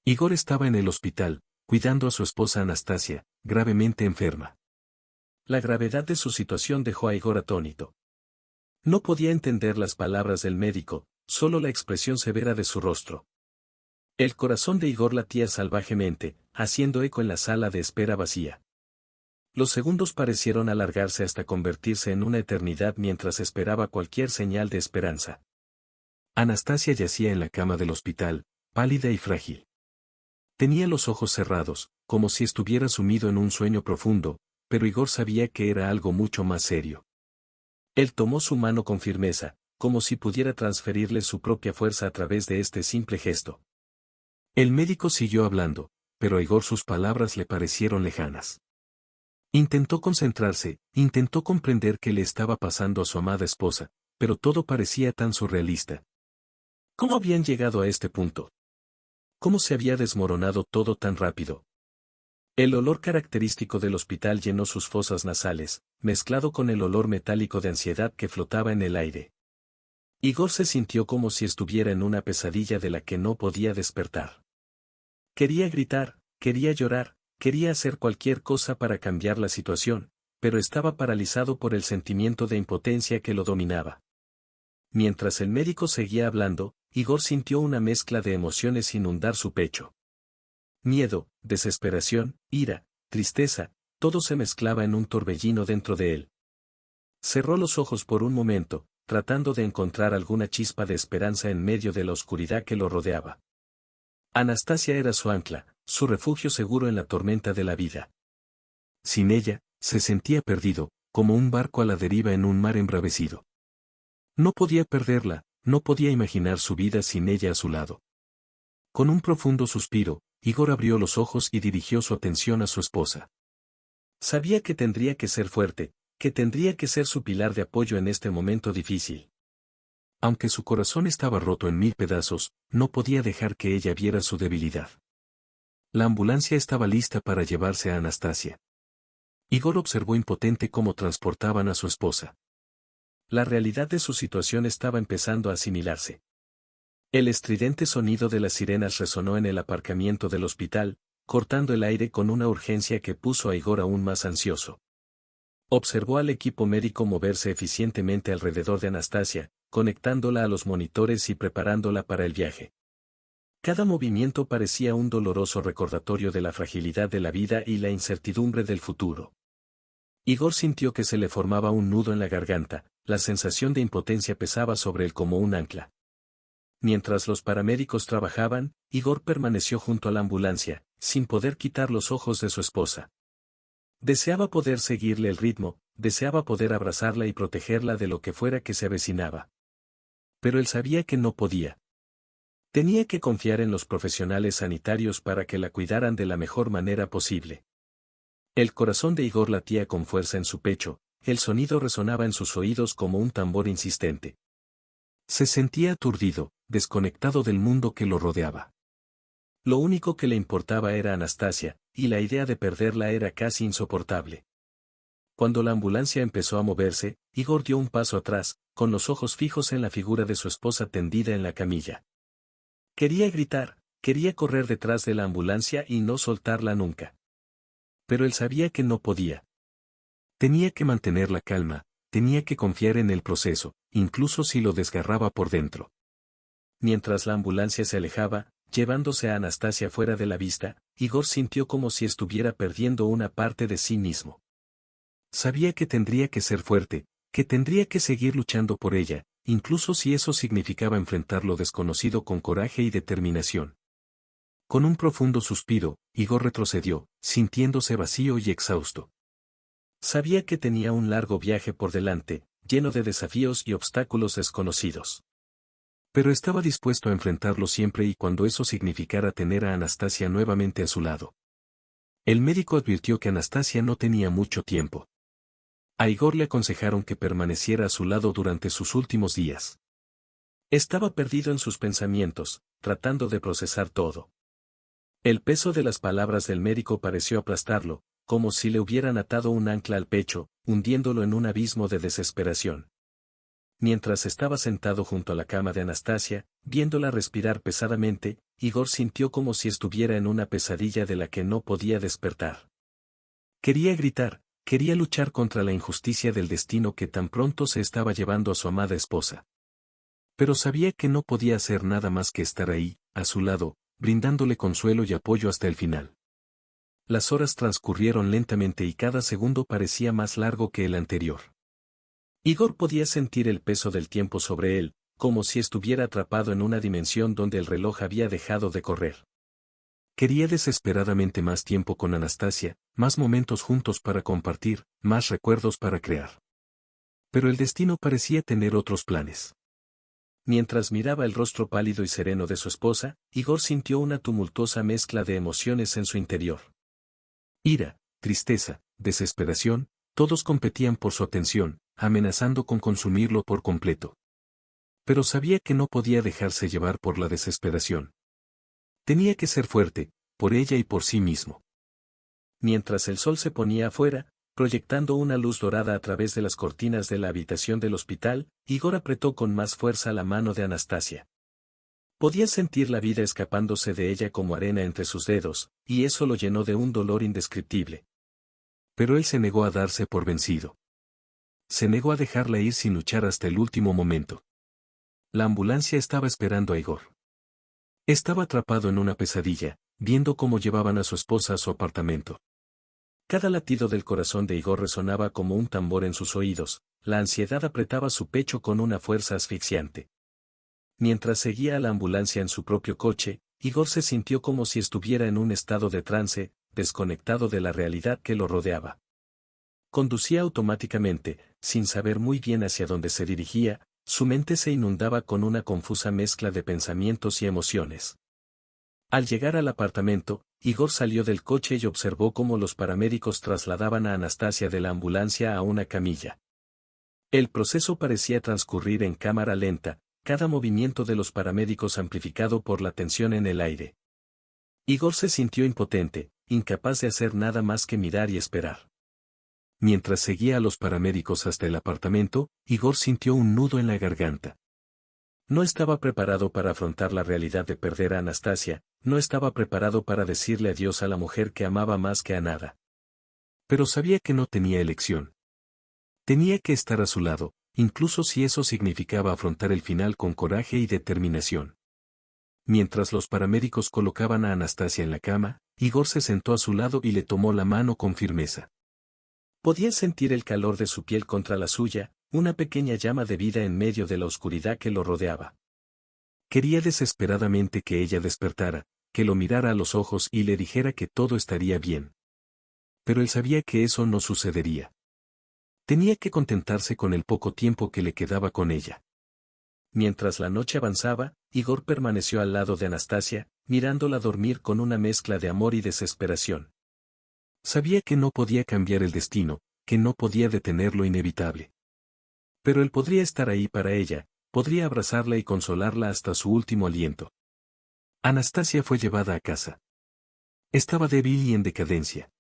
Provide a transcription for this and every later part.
Igor estaba en el hospital, cuidando a su esposa Anastasia, gravemente enferma. La gravedad de su situación dejó a Igor atónito. No podía entender las palabras del médico, solo la expresión severa de su rostro. El corazón de Igor latía salvajemente, haciendo eco en la sala de espera vacía. Los segundos parecieron alargarse hasta convertirse en una eternidad mientras esperaba cualquier señal de esperanza. Anastasia yacía en la cama del hospital, pálida y frágil. Tenía los ojos cerrados, como si estuviera sumido en un sueño profundo, pero Igor sabía que era algo mucho más serio. Él tomó su mano con firmeza, como si pudiera transferirle su propia fuerza a través de este simple gesto. El médico siguió hablando, pero a Igor sus palabras le parecieron lejanas. Intentó concentrarse, intentó comprender qué le estaba pasando a su amada esposa, pero todo parecía tan surrealista. ¿Cómo habían llegado a este punto? ¿Cómo se había desmoronado todo tan rápido? El olor característico del hospital llenó sus fosas nasales, mezclado con el olor metálico de ansiedad que flotaba en el aire. Igor se sintió como si estuviera en una pesadilla de la que no podía despertar. Quería gritar, quería llorar, quería hacer cualquier cosa para cambiar la situación, pero estaba paralizado por el sentimiento de impotencia que lo dominaba. Mientras el médico seguía hablando, Igor sintió una mezcla de emociones inundar su pecho. Miedo, desesperación, ira, tristeza, todo se mezclaba en un torbellino dentro de él. Cerró los ojos por un momento, tratando de encontrar alguna chispa de esperanza en medio de la oscuridad que lo rodeaba. Anastasia era su ancla, su refugio seguro en la tormenta de la vida. Sin ella, se sentía perdido, como un barco a la deriva en un mar embravecido. No podía perderla, no podía imaginar su vida sin ella a su lado. Con un profundo suspiro, Igor abrió los ojos y dirigió su atención a su esposa. Sabía que tendría que ser fuerte, que tendría que ser su pilar de apoyo en este momento difícil. Aunque su corazón estaba roto en 1000 pedazos, no podía dejar que ella viera su debilidad. La ambulancia estaba lista para llevarse a Anastasia. Igor observó impotente cómo transportaban a su esposa. La realidad de su situación estaba empezando a asimilarse. El estridente sonido de las sirenas resonó en el aparcamiento del hospital, cortando el aire con una urgencia que puso a Igor aún más ansioso. Observó al equipo médico moverse eficientemente alrededor de Anastasia, conectándola a los monitores y preparándola para el viaje. Cada movimiento parecía un doloroso recordatorio de la fragilidad de la vida y la incertidumbre del futuro. Igor sintió que se le formaba un nudo en la garganta, la sensación de impotencia pesaba sobre él como un ancla. Mientras los paramédicos trabajaban, Igor permaneció junto a la ambulancia, sin poder quitar los ojos de su esposa. Deseaba poder seguirle el ritmo, deseaba poder abrazarla y protegerla de lo que fuera que se avecinaba. Pero él sabía que no podía. Tenía que confiar en los profesionales sanitarios para que la cuidaran de la mejor manera posible. El corazón de Igor latía con fuerza en su pecho, el sonido resonaba en sus oídos como un tambor insistente. Se sentía aturdido, desconectado del mundo que lo rodeaba. Lo único que le importaba era Anastasia, y la idea de perderla era casi insoportable. Cuando la ambulancia empezó a moverse, Igor dio un paso atrás, con los ojos fijos en la figura de su esposa tendida en la camilla. Quería gritar, quería correr detrás de la ambulancia y no soltarla nunca. Pero él sabía que no podía. Tenía que mantener la calma, tenía que confiar en el proceso, incluso si lo desgarraba por dentro. Mientras la ambulancia se alejaba, llevándose a Anastasia fuera de la vista, Igor sintió como si estuviera perdiendo una parte de sí mismo. Sabía que tendría que ser fuerte, que tendría que seguir luchando por ella, incluso si eso significaba enfrentar lo desconocido con coraje y determinación. Con un profundo suspiro, Igor retrocedió, sintiéndose vacío y exhausto. Sabía que tenía un largo viaje por delante, lleno de desafíos y obstáculos desconocidos. Pero estaba dispuesto a enfrentarlo siempre y cuando eso significara tener a Anastasia nuevamente a su lado. El médico advirtió que Anastasia no tenía mucho tiempo. A Igor le aconsejaron que permaneciera a su lado durante sus últimos días. Estaba perdido en sus pensamientos, tratando de procesar todo. El peso de las palabras del médico pareció aplastarlo, como si le hubieran atado un ancla al pecho, hundiéndolo en un abismo de desesperación. Mientras estaba sentado junto a la cama de Anastasia, viéndola respirar pesadamente, Igor sintió como si estuviera en una pesadilla de la que no podía despertar. Quería gritar, quería luchar contra la injusticia del destino que tan pronto se estaba llevando a su amada esposa. Pero sabía que no podía hacer nada más que estar ahí, a su lado, brindándole consuelo y apoyo hasta el final. Las horas transcurrieron lentamente y cada segundo parecía más largo que el anterior. Igor podía sentir el peso del tiempo sobre él, como si estuviera atrapado en una dimensión donde el reloj había dejado de correr. Quería desesperadamente más tiempo con Anastasia, más momentos juntos para compartir, más recuerdos para crear. Pero el destino parecía tener otros planes. Mientras miraba el rostro pálido y sereno de su esposa, Igor sintió una tumultuosa mezcla de emociones en su interior. Ira, tristeza, desesperación, todos competían por su atención, amenazando con consumirlo por completo. Pero sabía que no podía dejarse llevar por la desesperación. Tenía que ser fuerte, por ella y por sí mismo. Mientras el sol se ponía afuera, proyectando una luz dorada a través de las cortinas de la habitación del hospital, Igor apretó con más fuerza la mano de Anastasia. Podía sentir la vida escapándose de ella como arena entre sus dedos, y eso lo llenó de un dolor indescriptible. Pero él se negó a darse por vencido. Se negó a dejarla ir sin luchar hasta el último momento. La ambulancia estaba esperando a Igor. Estaba atrapado en una pesadilla, viendo cómo llevaban a su esposa a su apartamento. Cada latido del corazón de Igor resonaba como un tambor en sus oídos, la ansiedad apretaba su pecho con una fuerza asfixiante. Mientras seguía a la ambulancia en su propio coche, Igor se sintió como si estuviera en un estado de trance, desconectado de la realidad que lo rodeaba. Conducía automáticamente, sin saber muy bien hacia dónde se dirigía, su mente se inundaba con una confusa mezcla de pensamientos y emociones. Al llegar al apartamento, Igor salió del coche y observó cómo los paramédicos trasladaban a Anastasia de la ambulancia a una camilla. El proceso parecía transcurrir en cámara lenta, cada movimiento de los paramédicos amplificado por la tensión en el aire. Igor se sintió impotente, incapaz de hacer nada más que mirar y esperar. Mientras seguía a los paramédicos hasta el apartamento, Igor sintió un nudo en la garganta. No estaba preparado para afrontar la realidad de perder a Anastasia, no estaba preparado para decirle adiós a la mujer que amaba más que a nada. Pero sabía que no tenía elección. Tenía que estar a su lado, incluso si eso significaba afrontar el final con coraje y determinación. Mientras los paramédicos colocaban a Anastasia en la cama, Igor se sentó a su lado y le tomó la mano con firmeza. Podía sentir el calor de su piel contra la suya, una pequeña llama de vida en medio de la oscuridad que lo rodeaba. Quería desesperadamente que ella despertara, que lo mirara a los ojos y le dijera que todo estaría bien. Pero él sabía que eso no sucedería. Tenía que contentarse con el poco tiempo que le quedaba con ella. Mientras la noche avanzaba, Igor permaneció al lado de Anastasia, mirándola dormir con una mezcla de amor y desesperación. Sabía que no podía cambiar el destino, que no podía detener lo inevitable. Pero él podría estar ahí para ella, podría abrazarla y consolarla hasta su último aliento. Anastasia fue llevada a casa. Estaba débil y en decadencia.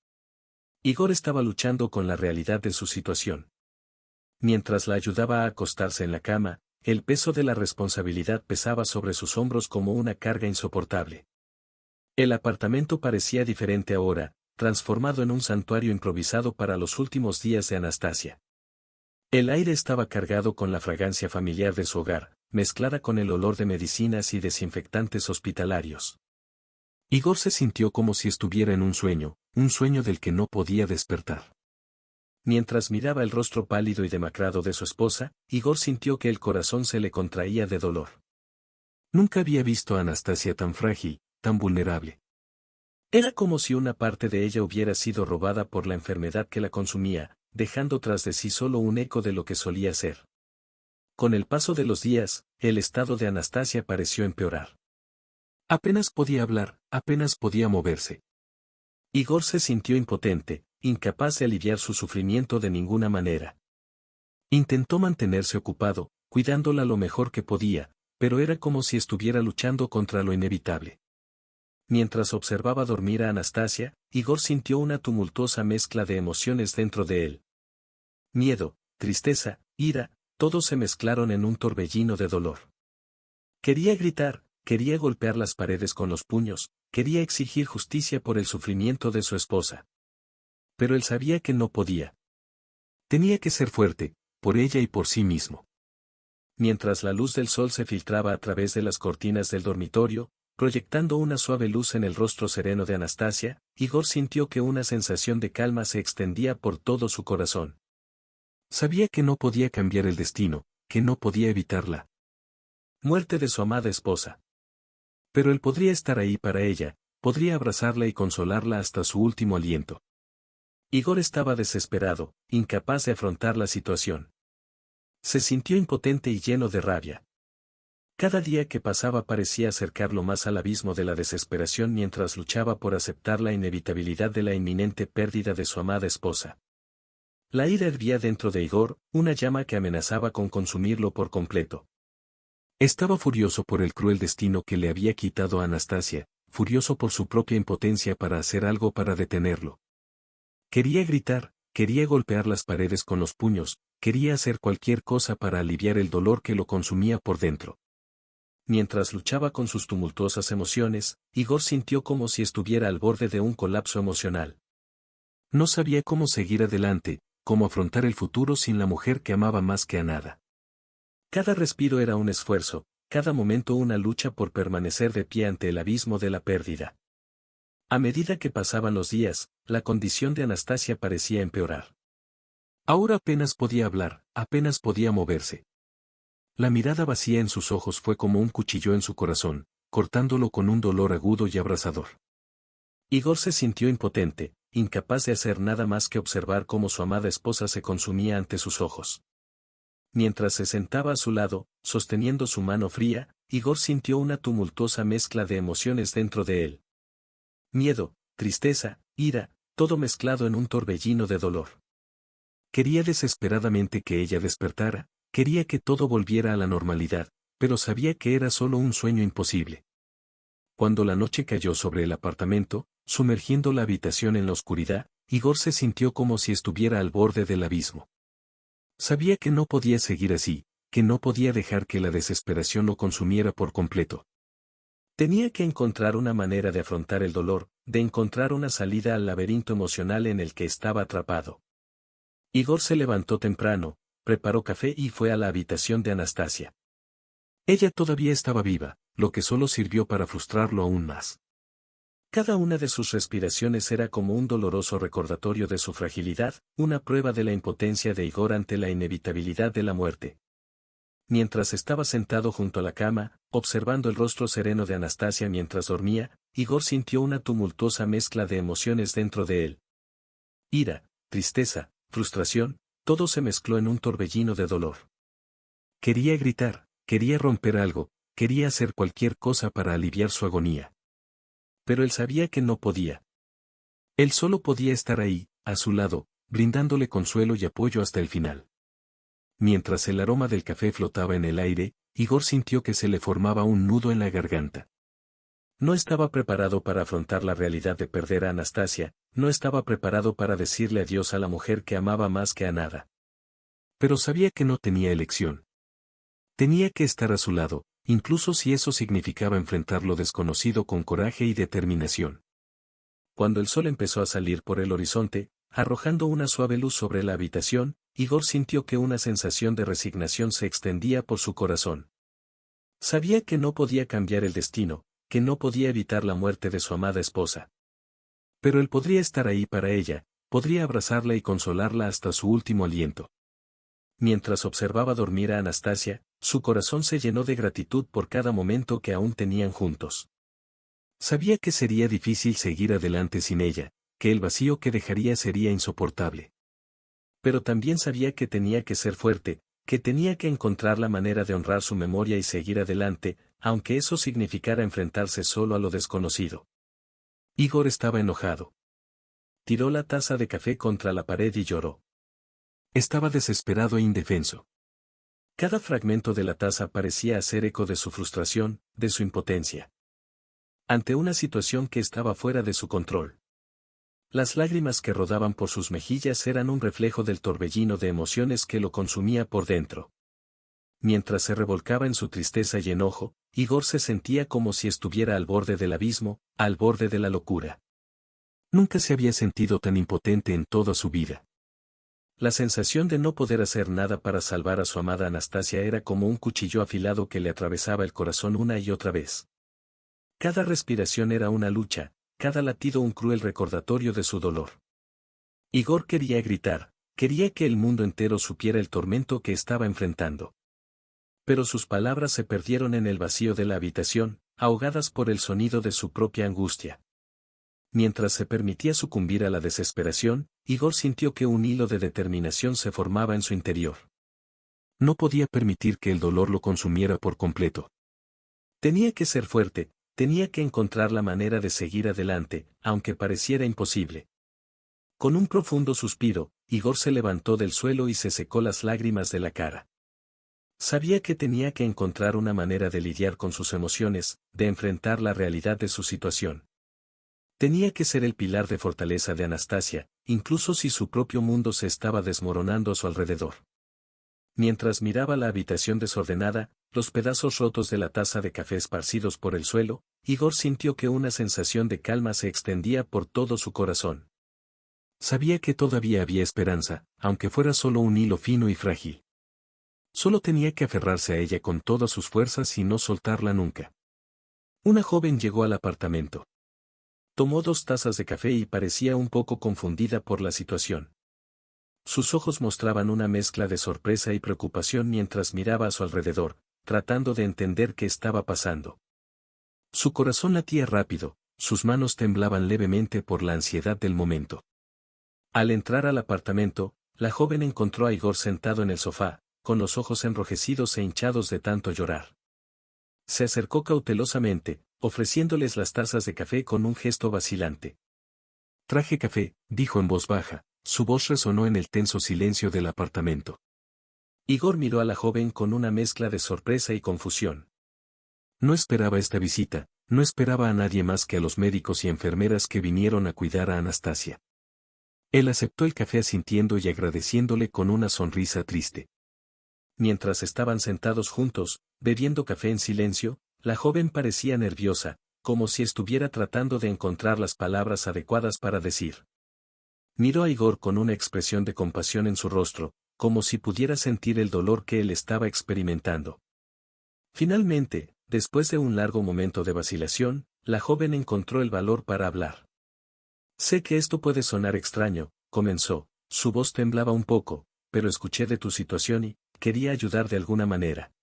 Igor estaba luchando con la realidad de su situación. Mientras la ayudaba a acostarse en la cama, el peso de la responsabilidad pesaba sobre sus hombros como una carga insoportable. El apartamento parecía diferente ahora, transformado en un santuario improvisado para los últimos días de Anastasia. El aire estaba cargado con la fragancia familiar de su hogar, mezclada con el olor de medicinas y desinfectantes hospitalarios. Igor se sintió como si estuviera en un sueño del que no podía despertar. Mientras miraba el rostro pálido y demacrado de su esposa, Igor sintió que el corazón se le contraía de dolor. Nunca había visto a Anastasia tan frágil, tan vulnerable. Era como si una parte de ella hubiera sido robada por la enfermedad que la consumía, dejando tras de sí solo un eco de lo que solía ser. Con el paso de los días, el estado de Anastasia pareció empeorar. Apenas podía hablar, apenas podía moverse. Igor se sintió impotente, incapaz de aliviar su sufrimiento de ninguna manera. Intentó mantenerse ocupado, cuidándola lo mejor que podía, pero era como si estuviera luchando contra lo inevitable. Mientras observaba dormir a Anastasia, Igor sintió una tumultuosa mezcla de emociones dentro de él. Miedo, tristeza, ira, todos se mezclaron en un torbellino de dolor. Quería gritar, quería golpear las paredes con los puños, quería exigir justicia por el sufrimiento de su esposa. Pero él sabía que no podía. Tenía que ser fuerte, por ella y por sí mismo. Mientras la luz del sol se filtraba a través de las cortinas del dormitorio, proyectando una suave luz en el rostro sereno de Anastasia, Igor sintió que una sensación de calma se extendía por todo su corazón. Sabía que no podía cambiar el destino, que no podía evitar la muerte de su amada esposa. Pero él podría estar ahí para ella, podría abrazarla y consolarla hasta su último aliento. Igor estaba desesperado, incapaz de afrontar la situación. Se sintió impotente y lleno de rabia. Cada día que pasaba parecía acercarlo más al abismo de la desesperación mientras luchaba por aceptar la inevitabilidad de la inminente pérdida de su amada esposa. La ira hervía dentro de Igor, una llama que amenazaba con consumirlo por completo. Estaba furioso por el cruel destino que le había quitado a Anastasia, furioso por su propia impotencia para hacer algo para detenerlo. Quería gritar, quería golpear las paredes con los puños, quería hacer cualquier cosa para aliviar el dolor que lo consumía por dentro. Mientras luchaba con sus tumultuosas emociones, Igor sintió como si estuviera al borde de un colapso emocional. No sabía cómo seguir adelante, cómo afrontar el futuro sin la mujer que amaba más que a nada. Cada respiro era un esfuerzo, cada momento una lucha por permanecer de pie ante el abismo de la pérdida. A medida que pasaban los días, la condición de Anastasia parecía empeorar. Ahora apenas podía hablar, apenas podía moverse. La mirada vacía en sus ojos fue como un cuchillo en su corazón, cortándolo con un dolor agudo y abrasador. Igor se sintió impotente, incapaz de hacer nada más que observar cómo su amada esposa se consumía ante sus ojos. Mientras se sentaba a su lado, sosteniendo su mano fría, Igor sintió una tumultuosa mezcla de emociones dentro de él. Miedo, tristeza, ira, todo mezclado en un torbellino de dolor. Quería desesperadamente que ella despertara, quería que todo volviera a la normalidad, pero sabía que era solo un sueño imposible. Cuando la noche cayó sobre el apartamento, sumergiendo la habitación en la oscuridad, Igor se sintió como si estuviera al borde del abismo. Sabía que no podía seguir así, que no podía dejar que la desesperación lo consumiera por completo. Tenía que encontrar una manera de afrontar el dolor, de encontrar una salida al laberinto emocional en el que estaba atrapado. Igor se levantó temprano, preparó café y fue a la habitación de Anastasia. Ella todavía estaba viva, lo que solo sirvió para frustrarlo aún más. Cada una de sus respiraciones era como un doloroso recordatorio de su fragilidad, una prueba de la impotencia de Igor ante la inevitabilidad de la muerte. Mientras estaba sentado junto a la cama, observando el rostro sereno de Anastasia mientras dormía, Igor sintió una tumultuosa mezcla de emociones dentro de él. Ira, tristeza, frustración, todo se mezcló en un torbellino de dolor. Quería gritar, quería romper algo, quería hacer cualquier cosa para aliviar su agonía. Pero él sabía que no podía. Él solo podía estar ahí, a su lado, brindándole consuelo y apoyo hasta el final. Mientras el aroma del café flotaba en el aire, Igor sintió que se le formaba un nudo en la garganta. No estaba preparado para afrontar la realidad de perder a Anastasia, no estaba preparado para decirle adiós a la mujer que amaba más que a nada. Pero sabía que no tenía elección. Tenía que estar a su lado, incluso si eso significaba enfrentar lo desconocido con coraje y determinación. Cuando el sol empezó a salir por el horizonte, arrojando una suave luz sobre la habitación, Igor sintió que una sensación de resignación se extendía por su corazón. Sabía que no podía cambiar el destino, que no podía evitar la muerte de su amada esposa. Pero él podría estar ahí para ella, podría abrazarla y consolarla hasta su último aliento. Mientras observaba dormir a Anastasia, su corazón se llenó de gratitud por cada momento que aún tenían juntos. Sabía que sería difícil seguir adelante sin ella, que el vacío que dejaría sería insoportable. Pero también sabía que tenía que ser fuerte, que tenía que encontrar la manera de honrar su memoria y seguir adelante, aunque eso significara enfrentarse solo a lo desconocido. Igor estaba enojado. Tiró la taza de café contra la pared y lloró. Estaba desesperado e indefenso. Cada fragmento de la taza parecía hacer eco de su frustración, de su impotencia. Ante una situación que estaba fuera de su control. Las lágrimas que rodaban por sus mejillas eran un reflejo del torbellino de emociones que lo consumía por dentro. Mientras se revolcaba en su tristeza y enojo, Igor se sentía como si estuviera al borde del abismo, al borde de la locura. Nunca se había sentido tan impotente en toda su vida. La sensación de no poder hacer nada para salvar a su amada Anastasia era como un cuchillo afilado que le atravesaba el corazón una y otra vez. Cada respiración era una lucha, cada latido un cruel recordatorio de su dolor. Igor quería gritar, quería que el mundo entero supiera el tormento que estaba enfrentando. Pero sus palabras se perdieron en el vacío de la habitación, ahogadas por el sonido de su propia angustia. Mientras se permitía sucumbir a la desesperación, Igor sintió que un hilo de determinación se formaba en su interior. No podía permitir que el dolor lo consumiera por completo. Tenía que ser fuerte, tenía que encontrar la manera de seguir adelante, aunque pareciera imposible. Con un profundo suspiro, Igor se levantó del suelo y se secó las lágrimas de la cara. Sabía que tenía que encontrar una manera de lidiar con sus emociones, de enfrentar la realidad de su situación. Tenía que ser el pilar de fortaleza de Anastasia, incluso si su propio mundo se estaba desmoronando a su alrededor. Mientras miraba la habitación desordenada, los pedazos rotos de la taza de café esparcidos por el suelo, Igor sintió que una sensación de calma se extendía por todo su corazón. Sabía que todavía había esperanza, aunque fuera solo un hilo fino y frágil. Solo tenía que aferrarse a ella con todas sus fuerzas y no soltarla nunca. Una joven llegó al apartamento. Tomó 2 tazas de café y parecía un poco confundida por la situación. Sus ojos mostraban una mezcla de sorpresa y preocupación mientras miraba a su alrededor, tratando de entender qué estaba pasando. Su corazón latía rápido, sus manos temblaban levemente por la ansiedad del momento. Al entrar al apartamento, la joven encontró a Igor sentado en el sofá, con los ojos enrojecidos e hinchados de tanto llorar. Se acercó cautelosamente, ofreciéndoles las tazas de café con un gesto vacilante. «Traje café», dijo en voz baja, su voz resonó en el tenso silencio del apartamento. Igor miró a la joven con una mezcla de sorpresa y confusión. No esperaba esta visita, no esperaba a nadie más que a los médicos y enfermeras que vinieron a cuidar a Anastasia. Él aceptó el café asintiendo y agradeciéndole con una sonrisa triste. Mientras estaban sentados juntos, bebiendo café en silencio, la joven parecía nerviosa, como si estuviera tratando de encontrar las palabras adecuadas para decir. Miró a Igor con una expresión de compasión en su rostro, como si pudiera sentir el dolor que él estaba experimentando. Finalmente, después de un largo momento de vacilación, la joven encontró el valor para hablar. «Sé que esto puede sonar extraño», comenzó, su voz temblaba un poco, «pero escuché de tu situación y quería ayudar de alguna manera.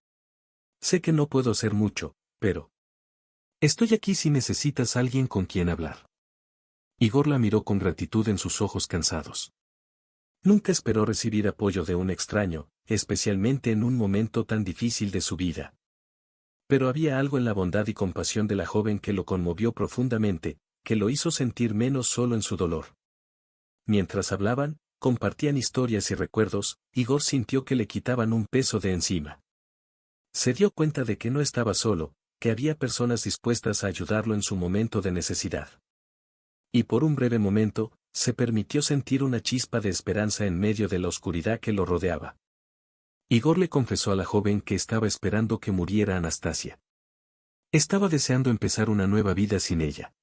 Sé que no puedo hacer mucho, pero estoy aquí si necesitas alguien con quien hablar». Igor la miró con gratitud en sus ojos cansados. Nunca esperó recibir apoyo de un extraño, especialmente en un momento tan difícil de su vida. Pero había algo en la bondad y compasión de la joven que lo conmovió profundamente, que lo hizo sentir menos solo en su dolor. Mientras hablaban, compartían historias y recuerdos, Igor sintió que le quitaban un peso de encima. Se dio cuenta de que no estaba solo, que había personas dispuestas a ayudarlo en su momento de necesidad. Y por un breve momento, se permitió sentir una chispa de esperanza en medio de la oscuridad que lo rodeaba. Igor le confesó a la joven que estaba esperando que muriera Anastasia. Estaba deseando empezar una nueva vida sin ella.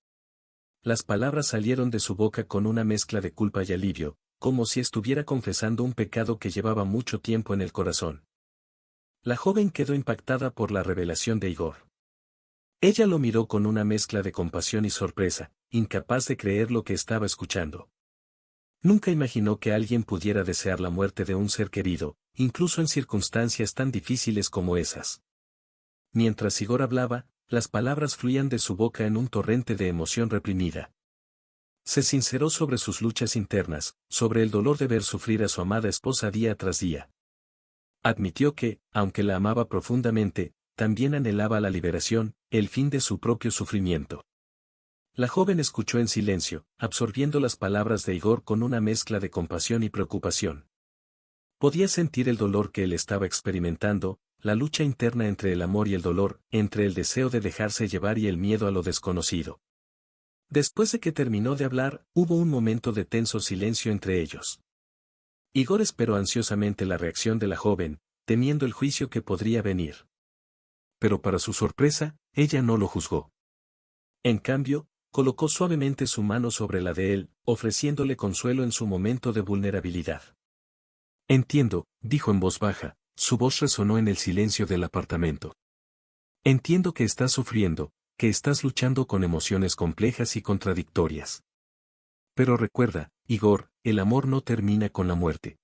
Las palabras salieron de su boca con una mezcla de culpa y alivio, como si estuviera confesando un pecado que llevaba mucho tiempo en el corazón. La joven quedó impactada por la revelación de Igor. Ella lo miró con una mezcla de compasión y sorpresa, incapaz de creer lo que estaba escuchando. Nunca imaginó que alguien pudiera desear la muerte de un ser querido, incluso en circunstancias tan difíciles como esas. Mientras Igor hablaba, las palabras fluían de su boca en un torrente de emoción reprimida. Se sinceró sobre sus luchas internas, sobre el dolor de ver sufrir a su amada esposa día tras día. Admitió que, aunque la amaba profundamente, también anhelaba la liberación, el fin de su propio sufrimiento. La joven escuchó en silencio, absorbiendo las palabras de Igor con una mezcla de compasión y preocupación. Podía sentir el dolor que él estaba experimentando, la lucha interna entre el amor y el dolor, entre el deseo de dejarse llevar y el miedo a lo desconocido. Después de que terminó de hablar, hubo un momento de tenso silencio entre ellos. Igor esperó ansiosamente la reacción de la joven, temiendo el juicio que podría venir. pero para su sorpresa, ella no lo juzgó. En cambio, colocó suavemente su mano sobre la de él, ofreciéndole consuelo en su momento de vulnerabilidad. Entiendo, dijo en voz baja, su voz resonó en el silencio del apartamento. Entiendo que estás sufriendo, que estás luchando con emociones complejas y contradictorias. Pero recuerda, Igor, el amor no termina con la muerte.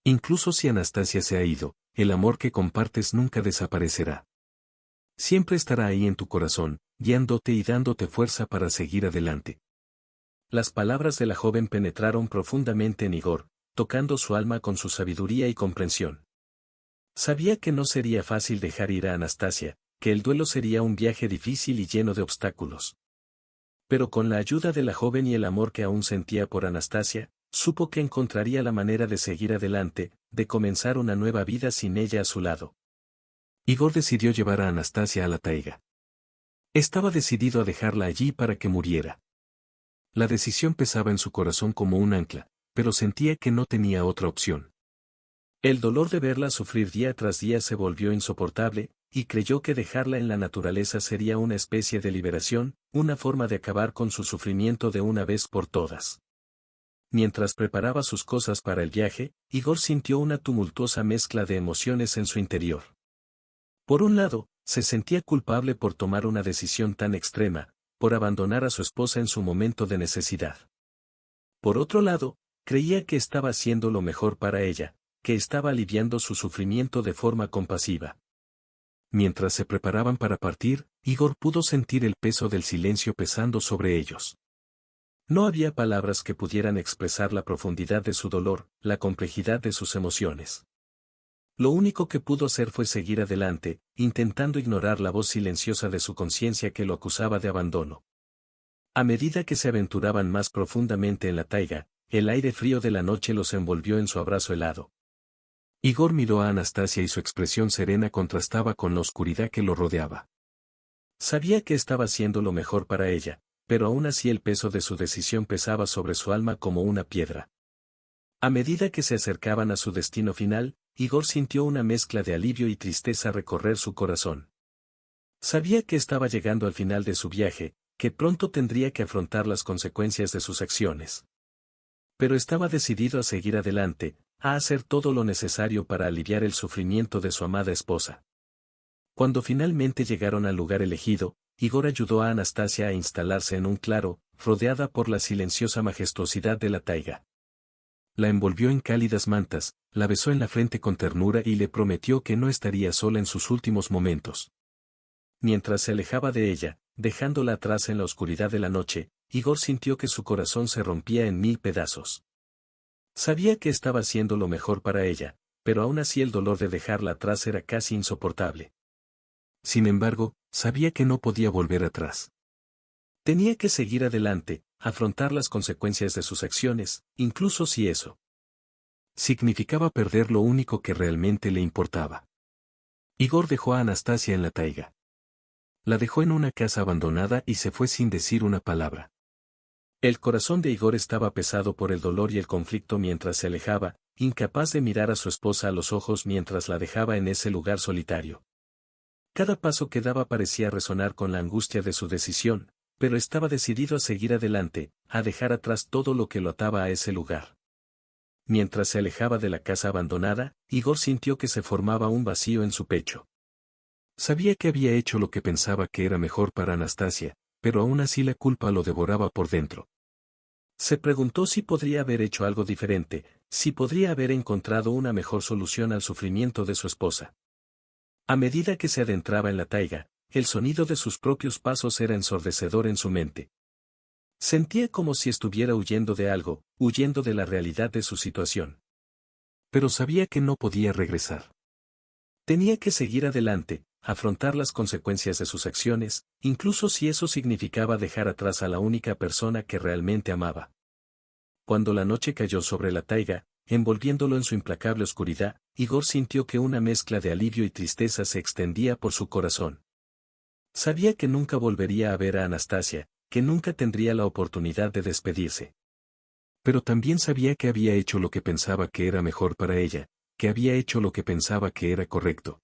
Incluso si Anastasia se ha ido, el amor que compartes nunca desaparecerá. Siempre estará ahí en tu corazón, guiándote y dándote fuerza para seguir adelante. Las palabras de la joven penetraron profundamente en Igor, tocando su alma con su sabiduría y comprensión. Sabía que no sería fácil dejar ir a Anastasia, que el duelo sería un viaje difícil y lleno de obstáculos. Pero con la ayuda de la joven y el amor que aún sentía por Anastasia, supo que encontraría la manera de seguir adelante, de comenzar una nueva vida sin ella a su lado. Igor decidió llevar a Anastasia a la taiga. Estaba decidido a dejarla allí para que muriera. La decisión pesaba en su corazón como un ancla, pero sentía que no tenía otra opción. El dolor de verla sufrir día tras día se volvió insoportable, y creyó que dejarla en la naturaleza sería una especie de liberación, una forma de acabar con su sufrimiento de una vez por todas. Mientras preparaba sus cosas para el viaje, Igor sintió una tumultuosa mezcla de emociones en su interior. Por un lado, se sentía culpable por tomar una decisión tan extrema, por abandonar a su esposa en su momento de necesidad. Por otro lado, creía que estaba haciendo lo mejor para ella, que estaba aliviando su sufrimiento de forma compasiva. Mientras se preparaban para partir, Igor pudo sentir el peso del silencio pesando sobre ellos. No había palabras que pudieran expresar la profundidad de su dolor, la complejidad de sus emociones. Lo único que pudo hacer fue seguir adelante, intentando ignorar la voz silenciosa de su conciencia que lo acusaba de abandono. A medida que se aventuraban más profundamente en la taiga, el aire frío de la noche los envolvió en su abrazo helado. Igor miró a Anastasia y su expresión serena contrastaba con la oscuridad que lo rodeaba. Sabía que estaba haciendo lo mejor para ella, pero aún así el peso de su decisión pesaba sobre su alma como una piedra. A medida que se acercaban a su destino final, Igor sintió una mezcla de alivio y tristeza recorrer su corazón. Sabía que estaba llegando al final de su viaje, que pronto tendría que afrontar las consecuencias de sus acciones. Pero estaba decidido a seguir adelante, a hacer todo lo necesario para aliviar el sufrimiento de su amada esposa. Cuando finalmente llegaron al lugar elegido, Igor ayudó a Anastasia a instalarse en un claro, rodeada por la silenciosa majestuosidad de la taiga. La envolvió en cálidas mantas, la besó en la frente con ternura y le prometió que no estaría sola en sus últimos momentos. Mientras se alejaba de ella, dejándola atrás en la oscuridad de la noche, Igor sintió que su corazón se rompía en 1000 pedazos. Sabía que estaba haciendo lo mejor para ella, pero aún así el dolor de dejarla atrás era casi insoportable. Sin embargo, sabía que no podía volver atrás. Tenía que seguir adelante, afrontar las consecuencias de sus acciones, incluso si eso significaba perder lo único que realmente le importaba. Igor dejó a Anastasia en la taiga. La dejó en una casa abandonada y se fue sin decir una palabra. El corazón de Igor estaba pesado por el dolor y el conflicto mientras se alejaba, incapaz de mirar a su esposa a los ojos mientras la dejaba en ese lugar solitario. Cada paso que daba parecía resonar con la angustia de su decisión, pero estaba decidido a seguir adelante, a dejar atrás todo lo que lo ataba a ese lugar. Mientras se alejaba de la casa abandonada, Igor sintió que se formaba un vacío en su pecho. Sabía que había hecho lo que pensaba que era mejor para Anastasia, pero aún así la culpa lo devoraba por dentro. Se preguntó si podría haber hecho algo diferente, si podría haber encontrado una mejor solución al sufrimiento de su esposa. A medida que se adentraba en la taiga, el sonido de sus propios pasos era ensordecedor en su mente. Sentía como si estuviera huyendo de algo, huyendo de la realidad de su situación. Pero sabía que no podía regresar. Tenía que seguir adelante, afrontar las consecuencias de sus acciones, incluso si eso significaba dejar atrás a la única persona que realmente amaba. Cuando la noche cayó sobre la taiga, envolviéndolo en su implacable oscuridad, Igor sintió que una mezcla de alivio y tristeza se extendía por su corazón. Sabía que nunca volvería a ver a Anastasia, que nunca tendría la oportunidad de despedirse. Pero también sabía que había hecho lo que pensaba que era mejor para ella, que había hecho lo que pensaba que era correcto.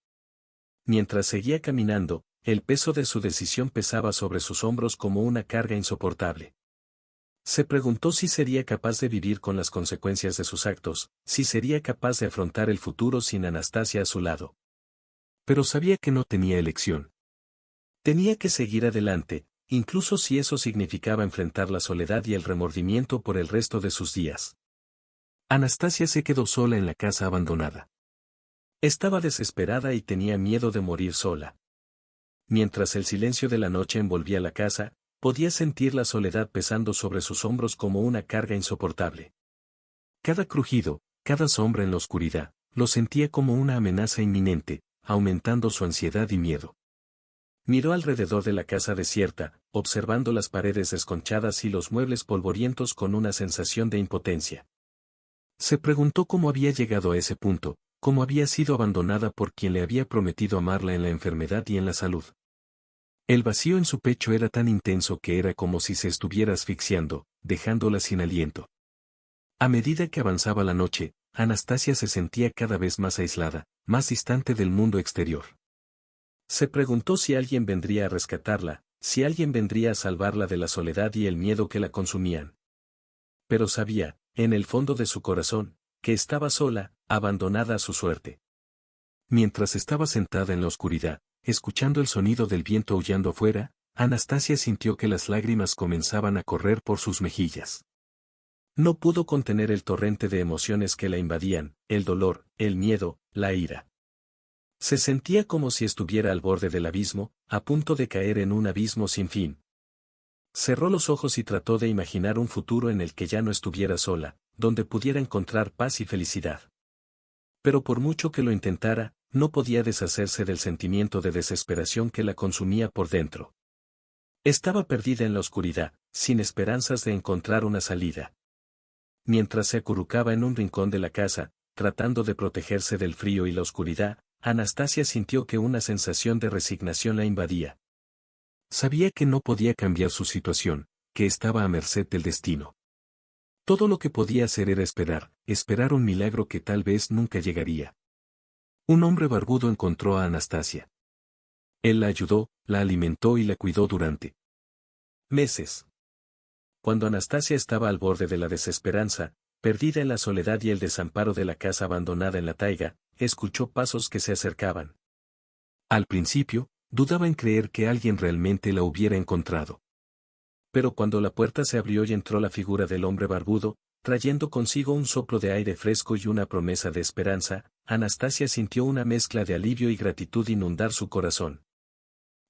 Mientras seguía caminando, el peso de su decisión pesaba sobre sus hombros como una carga insoportable. Se preguntó si sería capaz de vivir con las consecuencias de sus actos, si sería capaz de afrontar el futuro sin Anastasia a su lado. Pero sabía que no tenía elección. Tenía que seguir adelante, incluso si eso significaba enfrentar la soledad y el remordimiento por el resto de sus días. Anastasia se quedó sola en la casa abandonada. Estaba desesperada y tenía miedo de morir sola. Mientras el silencio de la noche envolvía la casa, podía sentir la soledad pesando sobre sus hombros como una carga insoportable. Cada crujido, cada sombra en la oscuridad, lo sentía como una amenaza inminente, aumentando su ansiedad y miedo. Miró alrededor de la casa desierta, observando las paredes desconchadas y los muebles polvorientos con una sensación de impotencia. Se preguntó cómo había llegado a ese punto, cómo había sido abandonada por quien le había prometido amarla en la enfermedad y en la salud. El vacío en su pecho era tan intenso que era como si se estuviera asfixiando, dejándola sin aliento. A medida que avanzaba la noche, Anastasia se sentía cada vez más aislada, más distante del mundo exterior. Se preguntó si alguien vendría a rescatarla, si alguien vendría a salvarla de la soledad y el miedo que la consumían. Pero sabía, en el fondo de su corazón, que estaba sola, abandonada a su suerte. Mientras estaba sentada en la oscuridad, escuchando el sonido del viento aullando afuera, Anastasia sintió que las lágrimas comenzaban a correr por sus mejillas. No pudo contener el torrente de emociones que la invadían, el dolor, el miedo, la ira. Se sentía como si estuviera al borde del abismo, a punto de caer en un abismo sin fin. Cerró los ojos y trató de imaginar un futuro en el que ya no estuviera sola, donde pudiera encontrar paz y felicidad. Pero por mucho que lo intentara, no podía deshacerse del sentimiento de desesperación que la consumía por dentro. Estaba perdida en la oscuridad, sin esperanzas de encontrar una salida. Mientras se acurrucaba en un rincón de la casa, tratando de protegerse del frío y la oscuridad, Anastasia sintió que una sensación de resignación la invadía. Sabía que no podía cambiar su situación, que estaba a merced del destino. Todo lo que podía hacer era esperar un milagro que tal vez nunca llegaría. Un hombre barbudo encontró a Anastasia. Él la ayudó, la alimentó y la cuidó durante meses. Cuando Anastasia estaba al borde de la desesperanza, perdida en la soledad y el desamparo de la casa abandonada en la taiga, escuchó pasos que se acercaban. Al principio, dudaba en creer que alguien realmente la hubiera encontrado. Pero cuando la puerta se abrió y entró la figura del hombre barbudo, trayendo consigo un soplo de aire fresco y una promesa de esperanza, Anastasia sintió una mezcla de alivio y gratitud inundar su corazón.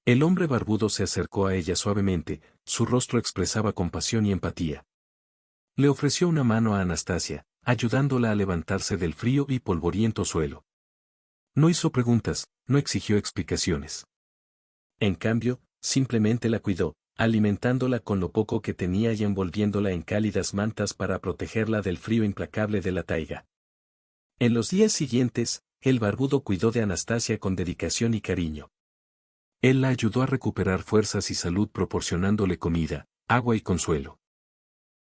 El hombre barbudo se acercó a ella suavemente, su rostro expresaba compasión y empatía. Le ofreció una mano a Anastasia, ayudándola a levantarse del frío y polvoriento suelo. No hizo preguntas, no exigió explicaciones. En cambio, simplemente la cuidó, alimentándola con lo poco que tenía y envolviéndola en cálidas mantas para protegerla del frío implacable de la taiga. En los días siguientes, el barbudo cuidó de Anastasia con dedicación y cariño. Él la ayudó a recuperar fuerzas y salud proporcionándole comida, agua y consuelo.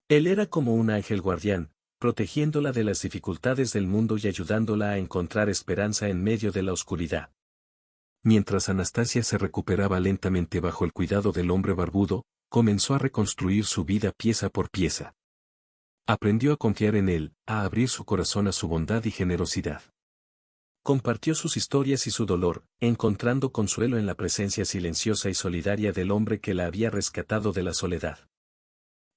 Él era como un ángel guardián, protegiéndola de las dificultades del mundo y ayudándola a encontrar esperanza en medio de la oscuridad. Mientras Anastasia se recuperaba lentamente bajo el cuidado del hombre barbudo, comenzó a reconstruir su vida pieza por pieza. Aprendió a confiar en él, a abrir su corazón a su bondad y generosidad. Compartió sus historias y su dolor, encontrando consuelo en la presencia silenciosa y solidaria del hombre que la había rescatado de la soledad.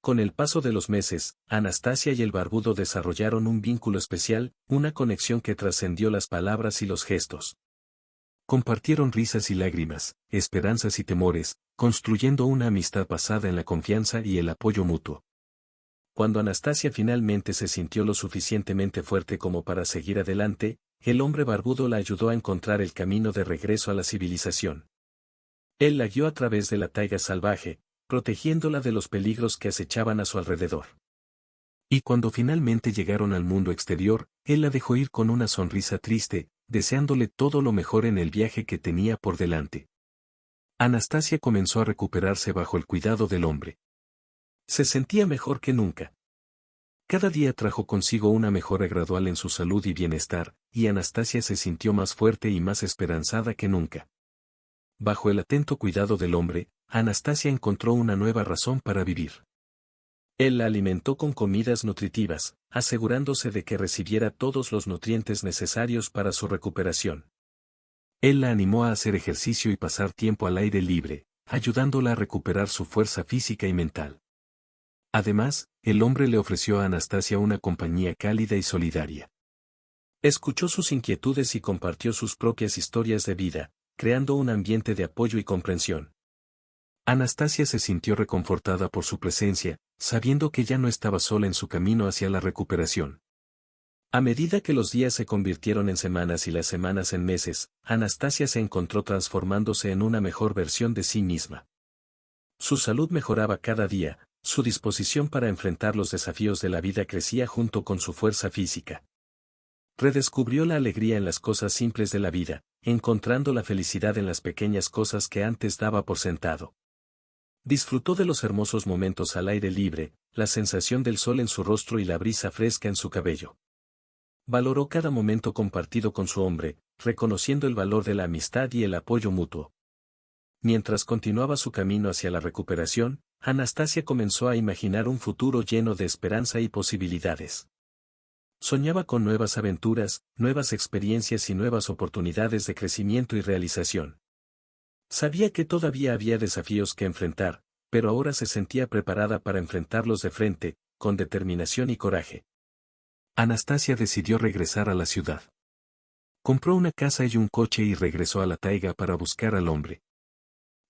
Con el paso de los meses, Anastasia y el barbudo desarrollaron un vínculo especial, una conexión que trascendió las palabras y los gestos. Compartieron risas y lágrimas, esperanzas y temores, construyendo una amistad basada en la confianza y el apoyo mutuo. Cuando Anastasia finalmente se sintió lo suficientemente fuerte como para seguir adelante, el hombre barbudo la ayudó a encontrar el camino de regreso a la civilización. Él la guió a través de la taiga salvaje, protegiéndola de los peligros que acechaban a su alrededor. Y cuando finalmente llegaron al mundo exterior, él la dejó ir con una sonrisa triste, deseándole todo lo mejor en el viaje que tenía por delante. Anastasia comenzó a recuperarse bajo el cuidado del hombre. Se sentía mejor que nunca. Cada día trajo consigo una mejora gradual en su salud y bienestar, y Anastasia se sintió más fuerte y más esperanzada que nunca. Bajo el atento cuidado del hombre, Anastasia encontró una nueva razón para vivir. Él la alimentó con comidas nutritivas, asegurándose de que recibiera todos los nutrientes necesarios para su recuperación. Él la animó a hacer ejercicio y pasar tiempo al aire libre, ayudándola a recuperar su fuerza física y mental. Además, el hombre le ofreció a Anastasia una compañía cálida y solidaria. Escuchó sus inquietudes y compartió sus propias historias de vida, creando un ambiente de apoyo y comprensión. Anastasia se sintió reconfortada por su presencia, sabiendo que ya no estaba sola en su camino hacia la recuperación. A medida que los días se convirtieron en semanas y las semanas en meses, Anastasia se encontró transformándose en una mejor versión de sí misma. Su salud mejoraba cada día, su disposición para enfrentar los desafíos de la vida crecía junto con su fuerza física. Redescubrió la alegría en las cosas simples de la vida, encontrando la felicidad en las pequeñas cosas que antes daba por sentado. Disfrutó de los hermosos momentos al aire libre, la sensación del sol en su rostro y la brisa fresca en su cabello. Valoró cada momento compartido con su hombre, reconociendo el valor de la amistad y el apoyo mutuo. Mientras continuaba su camino hacia la recuperación, Anastasia comenzó a imaginar un futuro lleno de esperanza y posibilidades. Soñaba con nuevas aventuras, nuevas experiencias y nuevas oportunidades de crecimiento y realización. Sabía que todavía había desafíos que enfrentar, pero ahora se sentía preparada para enfrentarlos de frente, con determinación y coraje. Anastasia decidió regresar a la ciudad. Compró una casa y un coche y regresó a la taiga para buscar al hombre.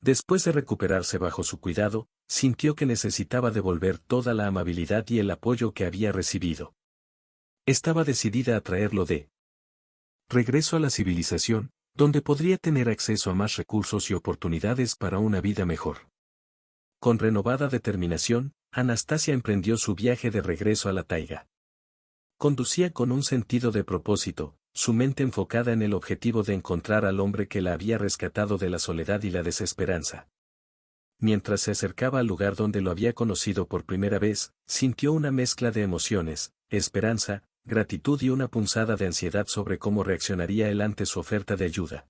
Después de recuperarse bajo su cuidado, sintió que necesitaba devolver toda la amabilidad y el apoyo que había recibido. Estaba decidida a traerlo de regreso a la civilización, donde podría tener acceso a más recursos y oportunidades para una vida mejor. Con renovada determinación, Anastasia emprendió su viaje de regreso a la taiga. Conducía con un sentido de propósito, su mente enfocada en el objetivo de encontrar al hombre que la había rescatado de la soledad y la desesperanza. Mientras se acercaba al lugar donde lo había conocido por primera vez, sintió una mezcla de emociones, esperanza, gratitud y una punzada de ansiedad sobre cómo reaccionaría él ante su oferta de ayuda.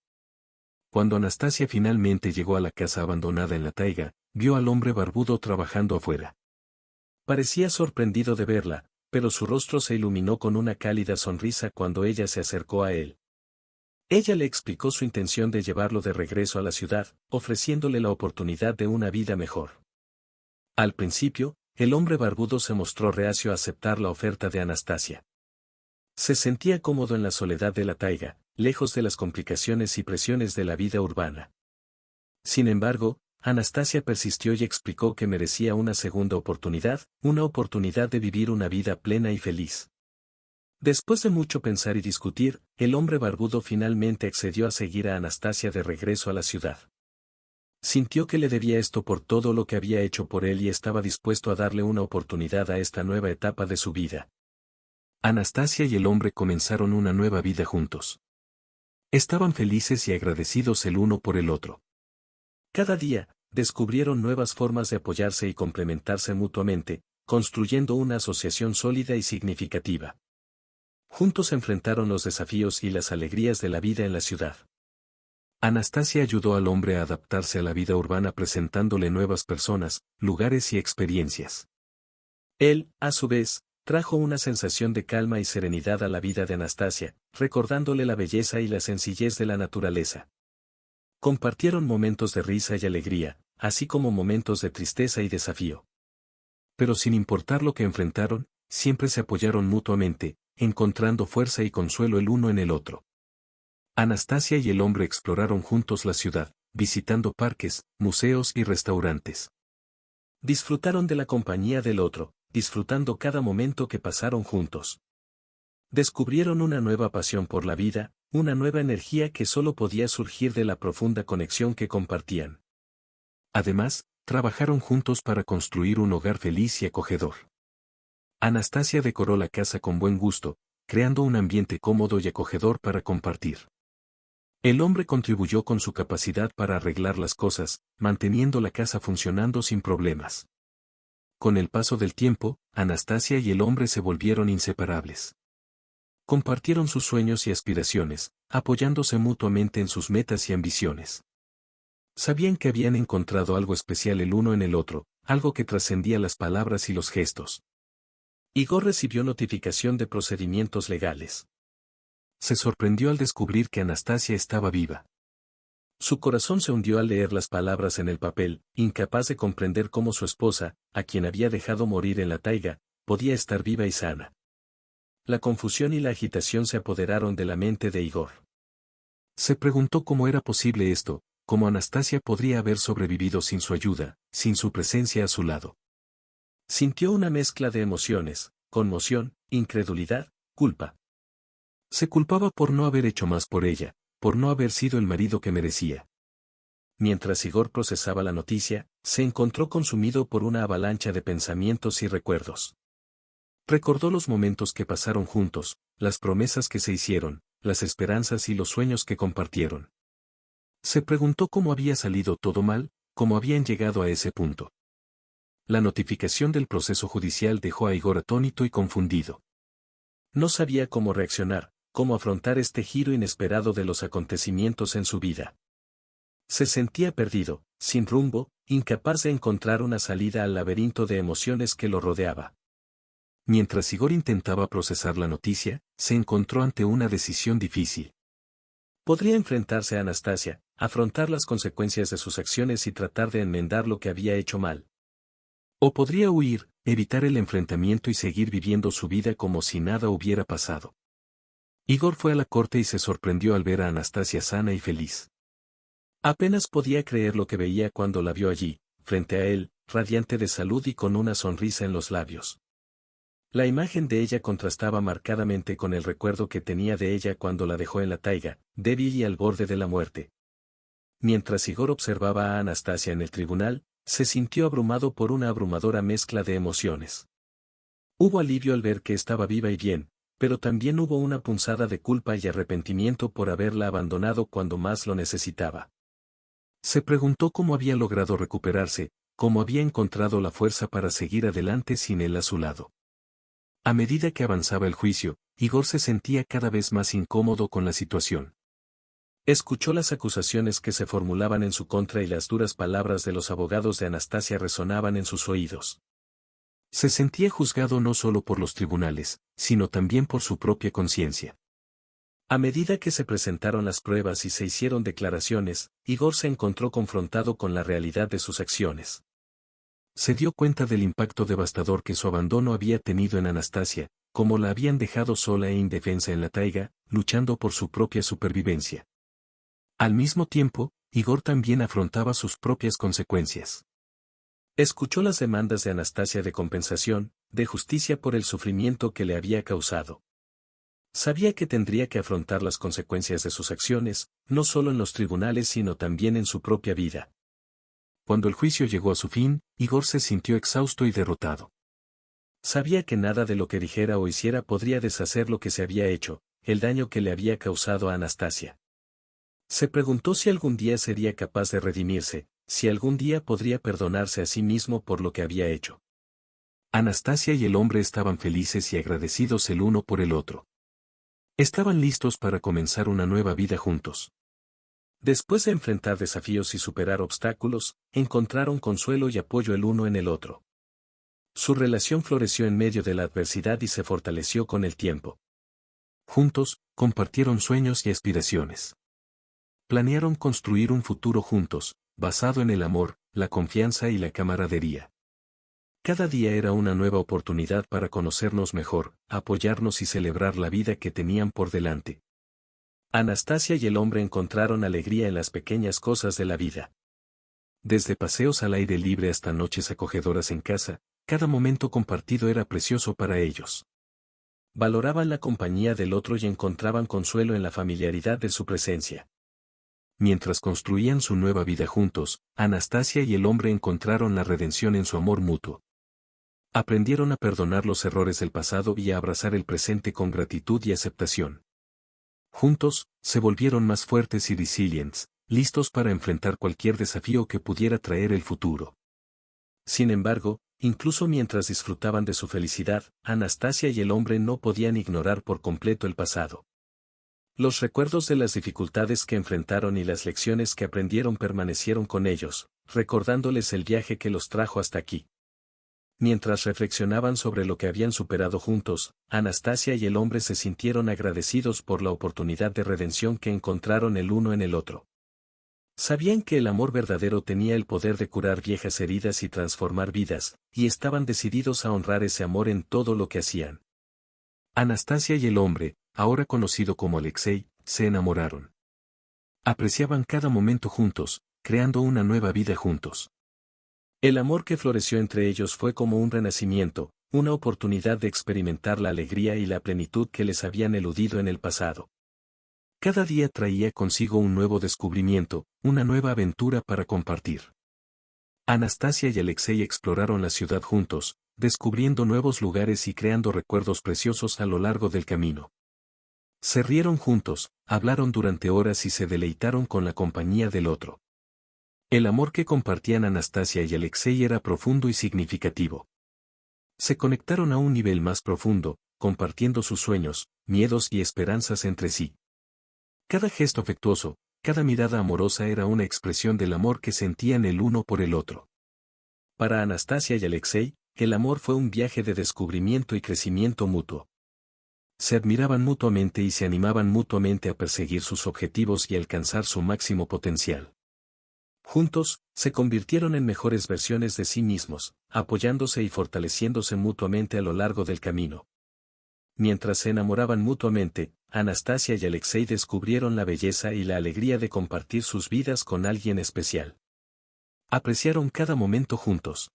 Cuando Anastasia finalmente llegó a la casa abandonada en la taiga, vio al hombre barbudo trabajando afuera. Parecía sorprendido de verla, pero su rostro se iluminó con una cálida sonrisa cuando ella se acercó a él. Ella le explicó su intención de llevarlo de regreso a la ciudad, ofreciéndole la oportunidad de una vida mejor. Al principio, el hombre barbudo se mostró reacio a aceptar la oferta de Anastasia. Se sentía cómodo en la soledad de la taiga, lejos de las complicaciones y presiones de la vida urbana. Sin embargo, Anastasia persistió y explicó que merecía una segunda oportunidad, una oportunidad de vivir una vida plena y feliz. Después de mucho pensar y discutir, el hombre barbudo finalmente accedió a seguir a Anastasia de regreso a la ciudad. Sintió que le debía esto por todo lo que había hecho por él y estaba dispuesto a darle una oportunidad a esta nueva etapa de su vida. Anastasia y el hombre comenzaron una nueva vida juntos. Estaban felices y agradecidos el uno por el otro. Cada día, descubrieron nuevas formas de apoyarse y complementarse mutuamente, construyendo una asociación sólida y significativa. Juntos enfrentaron los desafíos y las alegrías de la vida en la ciudad. Anastasia ayudó al hombre a adaptarse a la vida urbana presentándole nuevas personas, lugares y experiencias. Él, a su vez, trajo una sensación de calma y serenidad a la vida de Anastasia, recordándole la belleza y la sencillez de la naturaleza. Compartieron momentos de risa y alegría, así como momentos de tristeza y desafío. Pero sin importar lo que enfrentaron, siempre se apoyaron mutuamente, encontrando fuerza y consuelo el uno en el otro. Anastasia y el hombre exploraron juntos la ciudad, visitando parques, museos y restaurantes. Disfrutaron de la compañía del otro, disfrutando cada momento que pasaron juntos. Descubrieron una nueva pasión por la vida, una nueva energía que solo podía surgir de la profunda conexión que compartían. Además, trabajaron juntos para construir un hogar feliz y acogedor. Anastasia decoró la casa con buen gusto, creando un ambiente cómodo y acogedor para compartir. El hombre contribuyó con su capacidad para arreglar las cosas, manteniendo la casa funcionando sin problemas. Con el paso del tiempo, Anastasia y el hombre se volvieron inseparables. Compartieron sus sueños y aspiraciones, apoyándose mutuamente en sus metas y ambiciones. Sabían que habían encontrado algo especial el uno en el otro, algo que trascendía las palabras y los gestos. Igor recibió notificación de procedimientos legales. Se sorprendió al descubrir que Anastasia estaba viva. Su corazón se hundió al leer las palabras en el papel, incapaz de comprender cómo su esposa, a quien había dejado morir en la taiga, podía estar viva y sana. La confusión y la agitación se apoderaron de la mente de Igor. Se preguntó cómo era posible esto, cómo Anastasia podría haber sobrevivido sin su ayuda, sin su presencia a su lado. Sintió una mezcla de emociones, conmoción, incredulidad, culpa. Se culpaba por no haber hecho más por ella, por no haber sido el marido que merecía. Mientras Igor procesaba la noticia, se encontró consumido por una avalancha de pensamientos y recuerdos. Recordó los momentos que pasaron juntos, las promesas que se hicieron, las esperanzas y los sueños que compartieron. Se preguntó cómo había salido todo mal, cómo habían llegado a ese punto. La notificación del proceso judicial dejó a Igor atónito y confundido. No sabía cómo reaccionar, cómo afrontar este giro inesperado de los acontecimientos en su vida. Se sentía perdido, sin rumbo, incapaz de encontrar una salida al laberinto de emociones que lo rodeaba. Mientras Igor intentaba procesar la noticia, se encontró ante una decisión difícil. Podría enfrentarse a Anastasia, afrontar las consecuencias de sus acciones y tratar de enmendar lo que había hecho mal. O podría huir, evitar el enfrentamiento y seguir viviendo su vida como si nada hubiera pasado. Igor fue a la corte y se sorprendió al ver a Anastasia sana y feliz. Apenas podía creer lo que veía cuando la vio allí, frente a él, radiante de salud y con una sonrisa en los labios. La imagen de ella contrastaba marcadamente con el recuerdo que tenía de ella cuando la dejó en la taiga, débil y al borde de la muerte. Mientras Igor observaba a Anastasia en el tribunal, se sintió abrumado por una abrumadora mezcla de emociones. Hubo alivio al ver que estaba viva y bien, pero también hubo una punzada de culpa y arrepentimiento por haberla abandonado cuando más lo necesitaba. Se preguntó cómo había logrado recuperarse, cómo había encontrado la fuerza para seguir adelante sin él a su lado. A medida que avanzaba el juicio, Igor se sentía cada vez más incómodo con la situación. Escuchó las acusaciones que se formulaban en su contra y las duras palabras de los abogados de Anastasia resonaban en sus oídos. Se sentía juzgado no solo por los tribunales, sino también por su propia conciencia. A medida que se presentaron las pruebas y se hicieron declaraciones, Igor se encontró confrontado con la realidad de sus acciones. Se dio cuenta del impacto devastador que su abandono había tenido en Anastasia, cómo la habían dejado sola e indefensa en la taiga, luchando por su propia supervivencia. Al mismo tiempo, Igor también afrontaba sus propias consecuencias. Escuchó las demandas de Anastasia de compensación, de justicia por el sufrimiento que le había causado. Sabía que tendría que afrontar las consecuencias de sus acciones, no solo en los tribunales sino también en su propia vida. Cuando el juicio llegó a su fin, Igor se sintió exhausto y derrotado. Sabía que nada de lo que dijera o hiciera podría deshacer lo que se había hecho, el daño que le había causado a Anastasia. Se preguntó si algún día sería capaz de redimirse, si algún día podría perdonarse a sí mismo por lo que había hecho. Anastasia y el hombre estaban felices y agradecidos el uno por el otro. Estaban listos para comenzar una nueva vida juntos. Después de enfrentar desafíos y superar obstáculos, encontraron consuelo y apoyo el uno en el otro. Su relación floreció en medio de la adversidad y se fortaleció con el tiempo. Juntos, compartieron sueños y aspiraciones. Planearon construir un futuro juntos, basado en el amor, la confianza y la camaradería. Cada día era una nueva oportunidad para conocernos mejor, apoyarnos y celebrar la vida que tenían por delante. Anastasia y el hombre encontraron alegría en las pequeñas cosas de la vida. Desde paseos al aire libre hasta noches acogedoras en casa, cada momento compartido era precioso para ellos. Valoraban la compañía del otro y encontraban consuelo en la familiaridad de su presencia. Mientras construían su nueva vida juntos, Anastasia y el hombre encontraron la redención en su amor mutuo. Aprendieron a perdonar los errores del pasado y a abrazar el presente con gratitud y aceptación. Juntos, se volvieron más fuertes y resilientes, listos para enfrentar cualquier desafío que pudiera traer el futuro. Sin embargo, incluso mientras disfrutaban de su felicidad, Anastasia y el hombre no podían ignorar por completo el pasado. Los recuerdos de las dificultades que enfrentaron y las lecciones que aprendieron permanecieron con ellos, recordándoles el viaje que los trajo hasta aquí. Mientras reflexionaban sobre lo que habían superado juntos, Anastasia y el hombre se sintieron agradecidos por la oportunidad de redención que encontraron el uno en el otro. Sabían que el amor verdadero tenía el poder de curar viejas heridas y transformar vidas, y estaban decididos a honrar ese amor en todo lo que hacían. Anastasia y el hombre, ahora conocido como Alexei, se enamoraron. Apreciaban cada momento juntos, creando una nueva vida juntos. El amor que floreció entre ellos fue como un renacimiento, una oportunidad de experimentar la alegría y la plenitud que les habían eludido en el pasado. Cada día traía consigo un nuevo descubrimiento, una nueva aventura para compartir. Anastasia y Alexei exploraron la ciudad juntos, descubriendo nuevos lugares y creando recuerdos preciosos a lo largo del camino. Se rieron juntos, hablaron durante horas y se deleitaron con la compañía del otro. El amor que compartían Anastasia y Alexei era profundo y significativo. Se conectaron a un nivel más profundo, compartiendo sus sueños, miedos y esperanzas entre sí. Cada gesto afectuoso, cada mirada amorosa era una expresión del amor que sentían el uno por el otro. Para Anastasia y Alexei, el amor fue un viaje de descubrimiento y crecimiento mutuo. Se admiraban mutuamente y se animaban mutuamente a perseguir sus objetivos y alcanzar su máximo potencial. Juntos, se convirtieron en mejores versiones de sí mismos, apoyándose y fortaleciéndose mutuamente a lo largo del camino. Mientras se enamoraban mutuamente, Anastasia y Alexei descubrieron la belleza y la alegría de compartir sus vidas con alguien especial. Apreciaron cada momento juntos,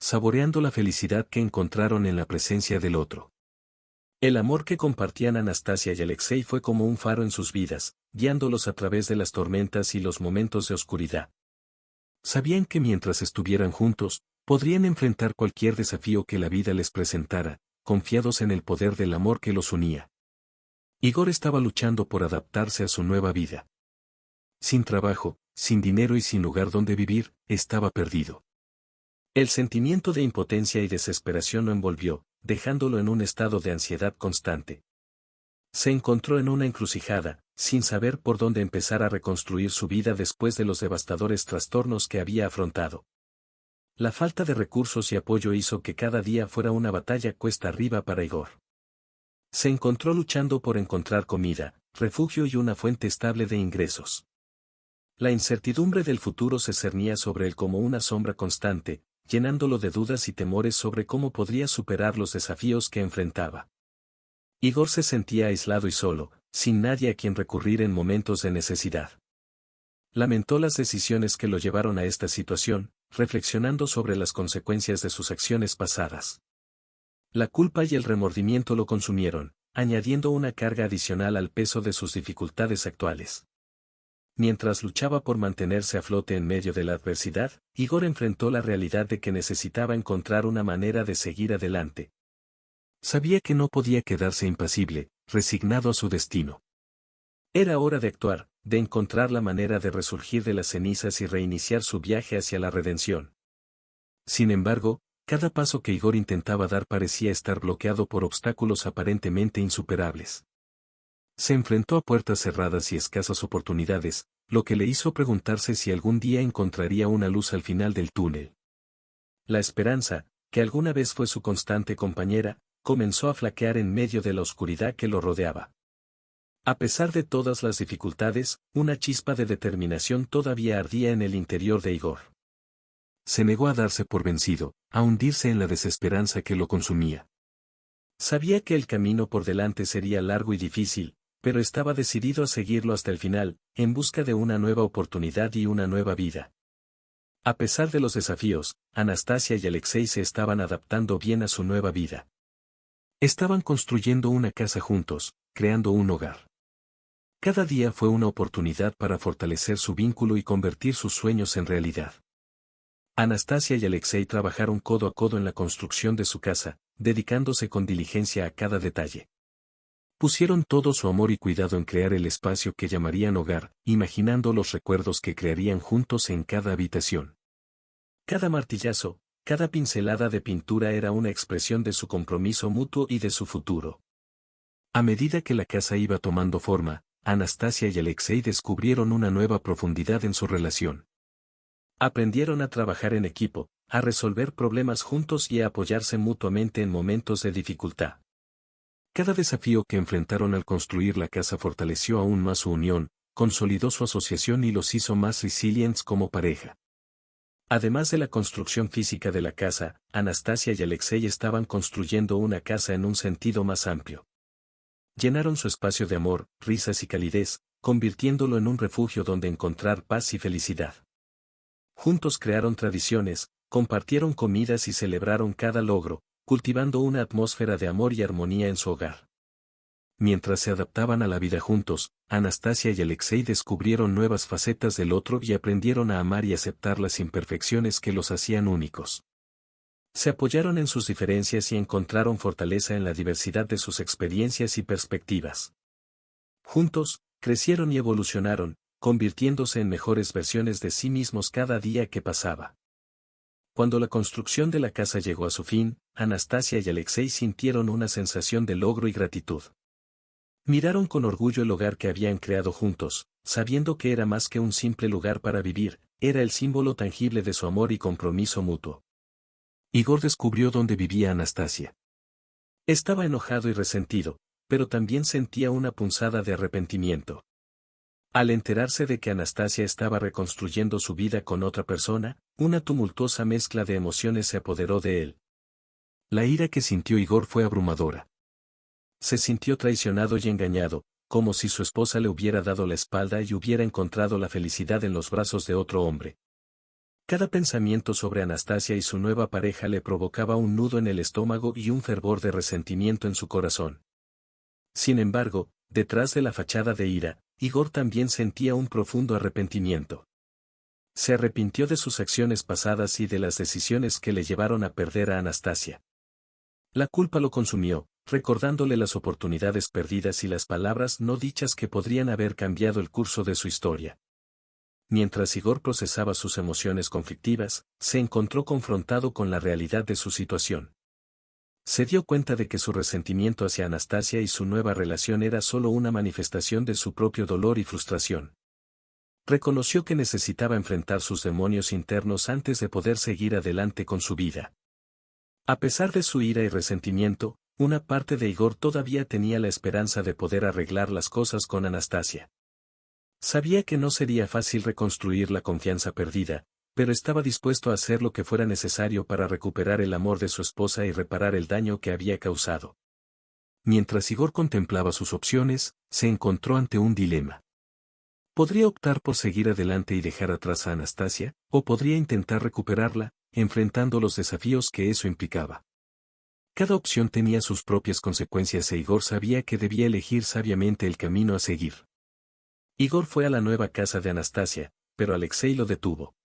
saboreando la felicidad que encontraron en la presencia del otro. El amor que compartían Anastasia y Alexei fue como un faro en sus vidas, guiándolos a través de las tormentas y los momentos de oscuridad. Sabían que mientras estuvieran juntos, podrían enfrentar cualquier desafío que la vida les presentara, confiados en el poder del amor que los unía. Igor estaba luchando por adaptarse a su nueva vida. Sin trabajo, sin dinero y sin lugar donde vivir, estaba perdido. El sentimiento de impotencia y desesperación lo envolvió, dejándolo en un estado de ansiedad constante. Se encontró en una encrucijada, sin saber por dónde empezar a reconstruir su vida después de los devastadores trastornos que había afrontado. La falta de recursos y apoyo hizo que cada día fuera una batalla cuesta arriba para Igor. Se encontró luchando por encontrar comida, refugio y una fuente estable de ingresos. La incertidumbre del futuro se cernía sobre él como una sombra constante, llenándolo de dudas y temores sobre cómo podría superar los desafíos que enfrentaba. Igor se sentía aislado y solo, sin nadie a quien recurrir en momentos de necesidad. Lamentó las decisiones que lo llevaron a esta situación, reflexionando sobre las consecuencias de sus acciones pasadas. La culpa y el remordimiento lo consumieron, añadiendo una carga adicional al peso de sus dificultades actuales. Mientras luchaba por mantenerse a flote en medio de la adversidad, Igor enfrentó la realidad de que necesitaba encontrar una manera de seguir adelante. Sabía que no podía quedarse impasible, resignado a su destino. Era hora de actuar, de encontrar la manera de resurgir de las cenizas y reiniciar su viaje hacia la redención. Sin embargo, cada paso que Igor intentaba dar parecía estar bloqueado por obstáculos aparentemente insuperables. Se enfrentó a puertas cerradas y escasas oportunidades, lo que le hizo preguntarse si algún día encontraría una luz al final del túnel. La esperanza, que alguna vez fue su constante compañera, comenzó a flaquear en medio de la oscuridad que lo rodeaba. A pesar de todas las dificultades, una chispa de determinación todavía ardía en el interior de Igor. Se negó a darse por vencido, a hundirse en la desesperanza que lo consumía. Sabía que el camino por delante sería largo y difícil, pero estaba decidido a seguirlo hasta el final, en busca de una nueva oportunidad y una nueva vida. A pesar de los desafíos, Anastasia y Alexei se estaban adaptando bien a su nueva vida. Estaban construyendo una casa juntos, creando un hogar. Cada día fue una oportunidad para fortalecer su vínculo y convertir sus sueños en realidad. Anastasia y Alexei trabajaron codo a codo en la construcción de su casa, dedicándose con diligencia a cada detalle. Pusieron todo su amor y cuidado en crear el espacio que llamarían hogar, imaginando los recuerdos que crearían juntos en cada habitación. Cada martillazo, Cada pincelada de pintura era una expresión de su compromiso mutuo y de su futuro. A medida que la casa iba tomando forma, Anastasia y Alexei descubrieron una nueva profundidad en su relación. Aprendieron a trabajar en equipo, a resolver problemas juntos y a apoyarse mutuamente en momentos de dificultad. Cada desafío que enfrentaron al construir la casa fortaleció aún más su unión, consolidó su asociación y los hizo más resilientes como pareja. Además de la construcción física de la casa, Anastasia y Alexei estaban construyendo una casa en un sentido más amplio. Llenaron su espacio de amor, risas y calidez, convirtiéndolo en un refugio donde encontrar paz y felicidad. Juntos crearon tradiciones, compartieron comidas y celebraron cada logro, cultivando una atmósfera de amor y armonía en su hogar. Mientras se adaptaban a la vida juntos, Anastasia y Alexei descubrieron nuevas facetas del otro y aprendieron a amar y aceptar las imperfecciones que los hacían únicos. Se apoyaron en sus diferencias y encontraron fortaleza en la diversidad de sus experiencias y perspectivas. Juntos, crecieron y evolucionaron, convirtiéndose en mejores versiones de sí mismos cada día que pasaba. Cuando la construcción de la casa llegó a su fin, Anastasia y Alexei sintieron una sensación de logro y gratitud. Miraron con orgullo el hogar que habían creado juntos, sabiendo que era más que un simple lugar para vivir, era el símbolo tangible de su amor y compromiso mutuo. Igor descubrió dónde vivía Anastasia. Estaba enojado y resentido, pero también sentía una punzada de arrepentimiento. Al enterarse de que Anastasia estaba reconstruyendo su vida con otra persona, una tumultuosa mezcla de emociones se apoderó de él. La ira que sintió Igor fue abrumadora. Se sintió traicionado y engañado, como si su esposa le hubiera dado la espalda y hubiera encontrado la felicidad en los brazos de otro hombre. Cada pensamiento sobre Anastasia y su nueva pareja le provocaba un nudo en el estómago y un fervor de resentimiento en su corazón. Sin embargo, detrás de la fachada de ira, Igor también sentía un profundo arrepentimiento. Se arrepintió de sus acciones pasadas y de las decisiones que le llevaron a perder a Anastasia. La culpa lo consumió, recordándole las oportunidades perdidas y las palabras no dichas que podrían haber cambiado el curso de su historia. Mientras Igor procesaba sus emociones conflictivas, se encontró confrontado con la realidad de su situación. Se dio cuenta de que su resentimiento hacia Anastasia y su nueva relación era solo una manifestación de su propio dolor y frustración. Reconoció que necesitaba enfrentar sus demonios internos antes de poder seguir adelante con su vida. A pesar de su ira y resentimiento, una parte de Igor todavía tenía la esperanza de poder arreglar las cosas con Anastasia. Sabía que no sería fácil reconstruir la confianza perdida, pero estaba dispuesto a hacer lo que fuera necesario para recuperar el amor de su esposa y reparar el daño que había causado. Mientras Igor contemplaba sus opciones, se encontró ante un dilema. Podría optar por seguir adelante y dejar atrás a Anastasia, o podría intentar recuperarla, enfrentando los desafíos que eso implicaba. Cada opción tenía sus propias consecuencias e Igor sabía que debía elegir sabiamente el camino a seguir. Igor fue a la nueva casa de Anastasia, pero Alexei lo detuvo.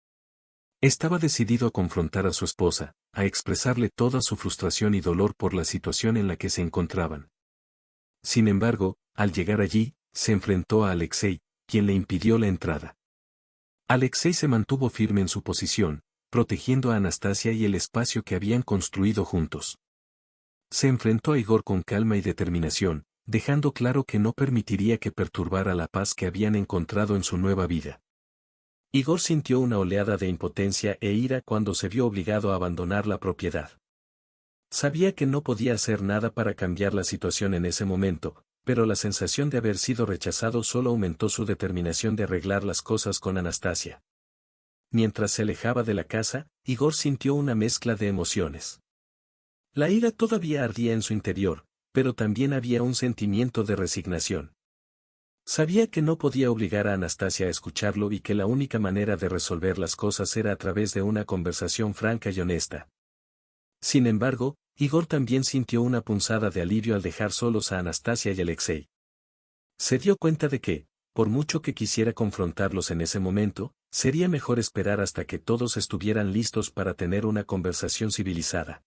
Estaba decidido a confrontar a su esposa, a expresarle toda su frustración y dolor por la situación en la que se encontraban. Sin embargo, al llegar allí, se enfrentó a Alexei, quien le impidió la entrada. Alexei se mantuvo firme en su posición, protegiendo a Anastasia y el espacio que habían construido juntos. Se enfrentó a Igor con calma y determinación, dejando claro que no permitiría que perturbara la paz que habían encontrado en su nueva vida. Igor sintió una oleada de impotencia e ira cuando se vio obligado a abandonar la propiedad. Sabía que no podía hacer nada para cambiar la situación en ese momento, pero la sensación de haber sido rechazado solo aumentó su determinación de arreglar las cosas con Anastasia. Mientras se alejaba de la casa, Igor sintió una mezcla de emociones. La ira todavía ardía en su interior, pero también había un sentimiento de resignación. Sabía que no podía obligar a Anastasia a escucharlo y que la única manera de resolver las cosas era a través de una conversación franca y honesta. Sin embargo, Igor también sintió una punzada de alivio al dejar solos a Anastasia y Alexei. Se dio cuenta de que, por mucho que quisiera confrontarlos en ese momento, sería mejor esperar hasta que todos estuvieran listos para tener una conversación civilizada.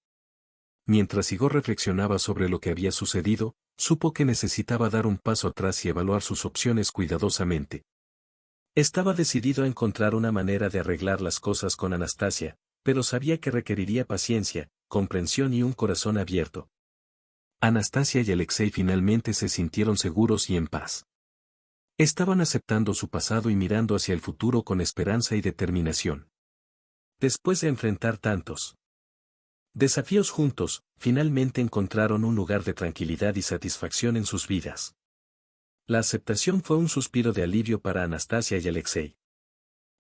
Mientras Igor reflexionaba sobre lo que había sucedido, supo que necesitaba dar un paso atrás y evaluar sus opciones cuidadosamente. Estaba decidido a encontrar una manera de arreglar las cosas con Anastasia, pero sabía que requeriría paciencia, comprensión y un corazón abierto. Anastasia y Alexei finalmente se sintieron seguros y en paz. Estaban aceptando su pasado y mirando hacia el futuro con esperanza y determinación. Después de enfrentar tantos desafíos juntos, finalmente encontraron un lugar de tranquilidad y satisfacción en sus vidas. La aceptación fue un suspiro de alivio para Anastasia y Alexei.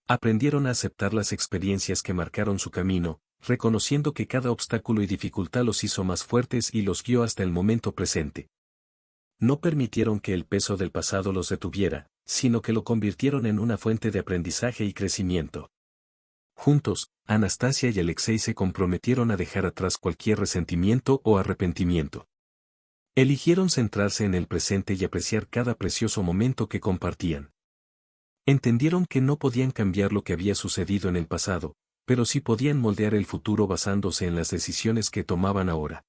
Aprendieron a aceptar las experiencias que marcaron su camino, reconociendo que cada obstáculo y dificultad los hizo más fuertes y los guió hasta el momento presente. No permitieron que el peso del pasado los detuviera, sino que lo convirtieron en una fuente de aprendizaje y crecimiento. Juntos, Anastasia y Alexei se comprometieron a dejar atrás cualquier resentimiento o arrepentimiento. Eligieron centrarse en el presente y apreciar cada precioso momento que compartían. Entendieron que no podían cambiar lo que había sucedido en el pasado, pero sí podían moldear el futuro basándose en las decisiones que tomaban ahora.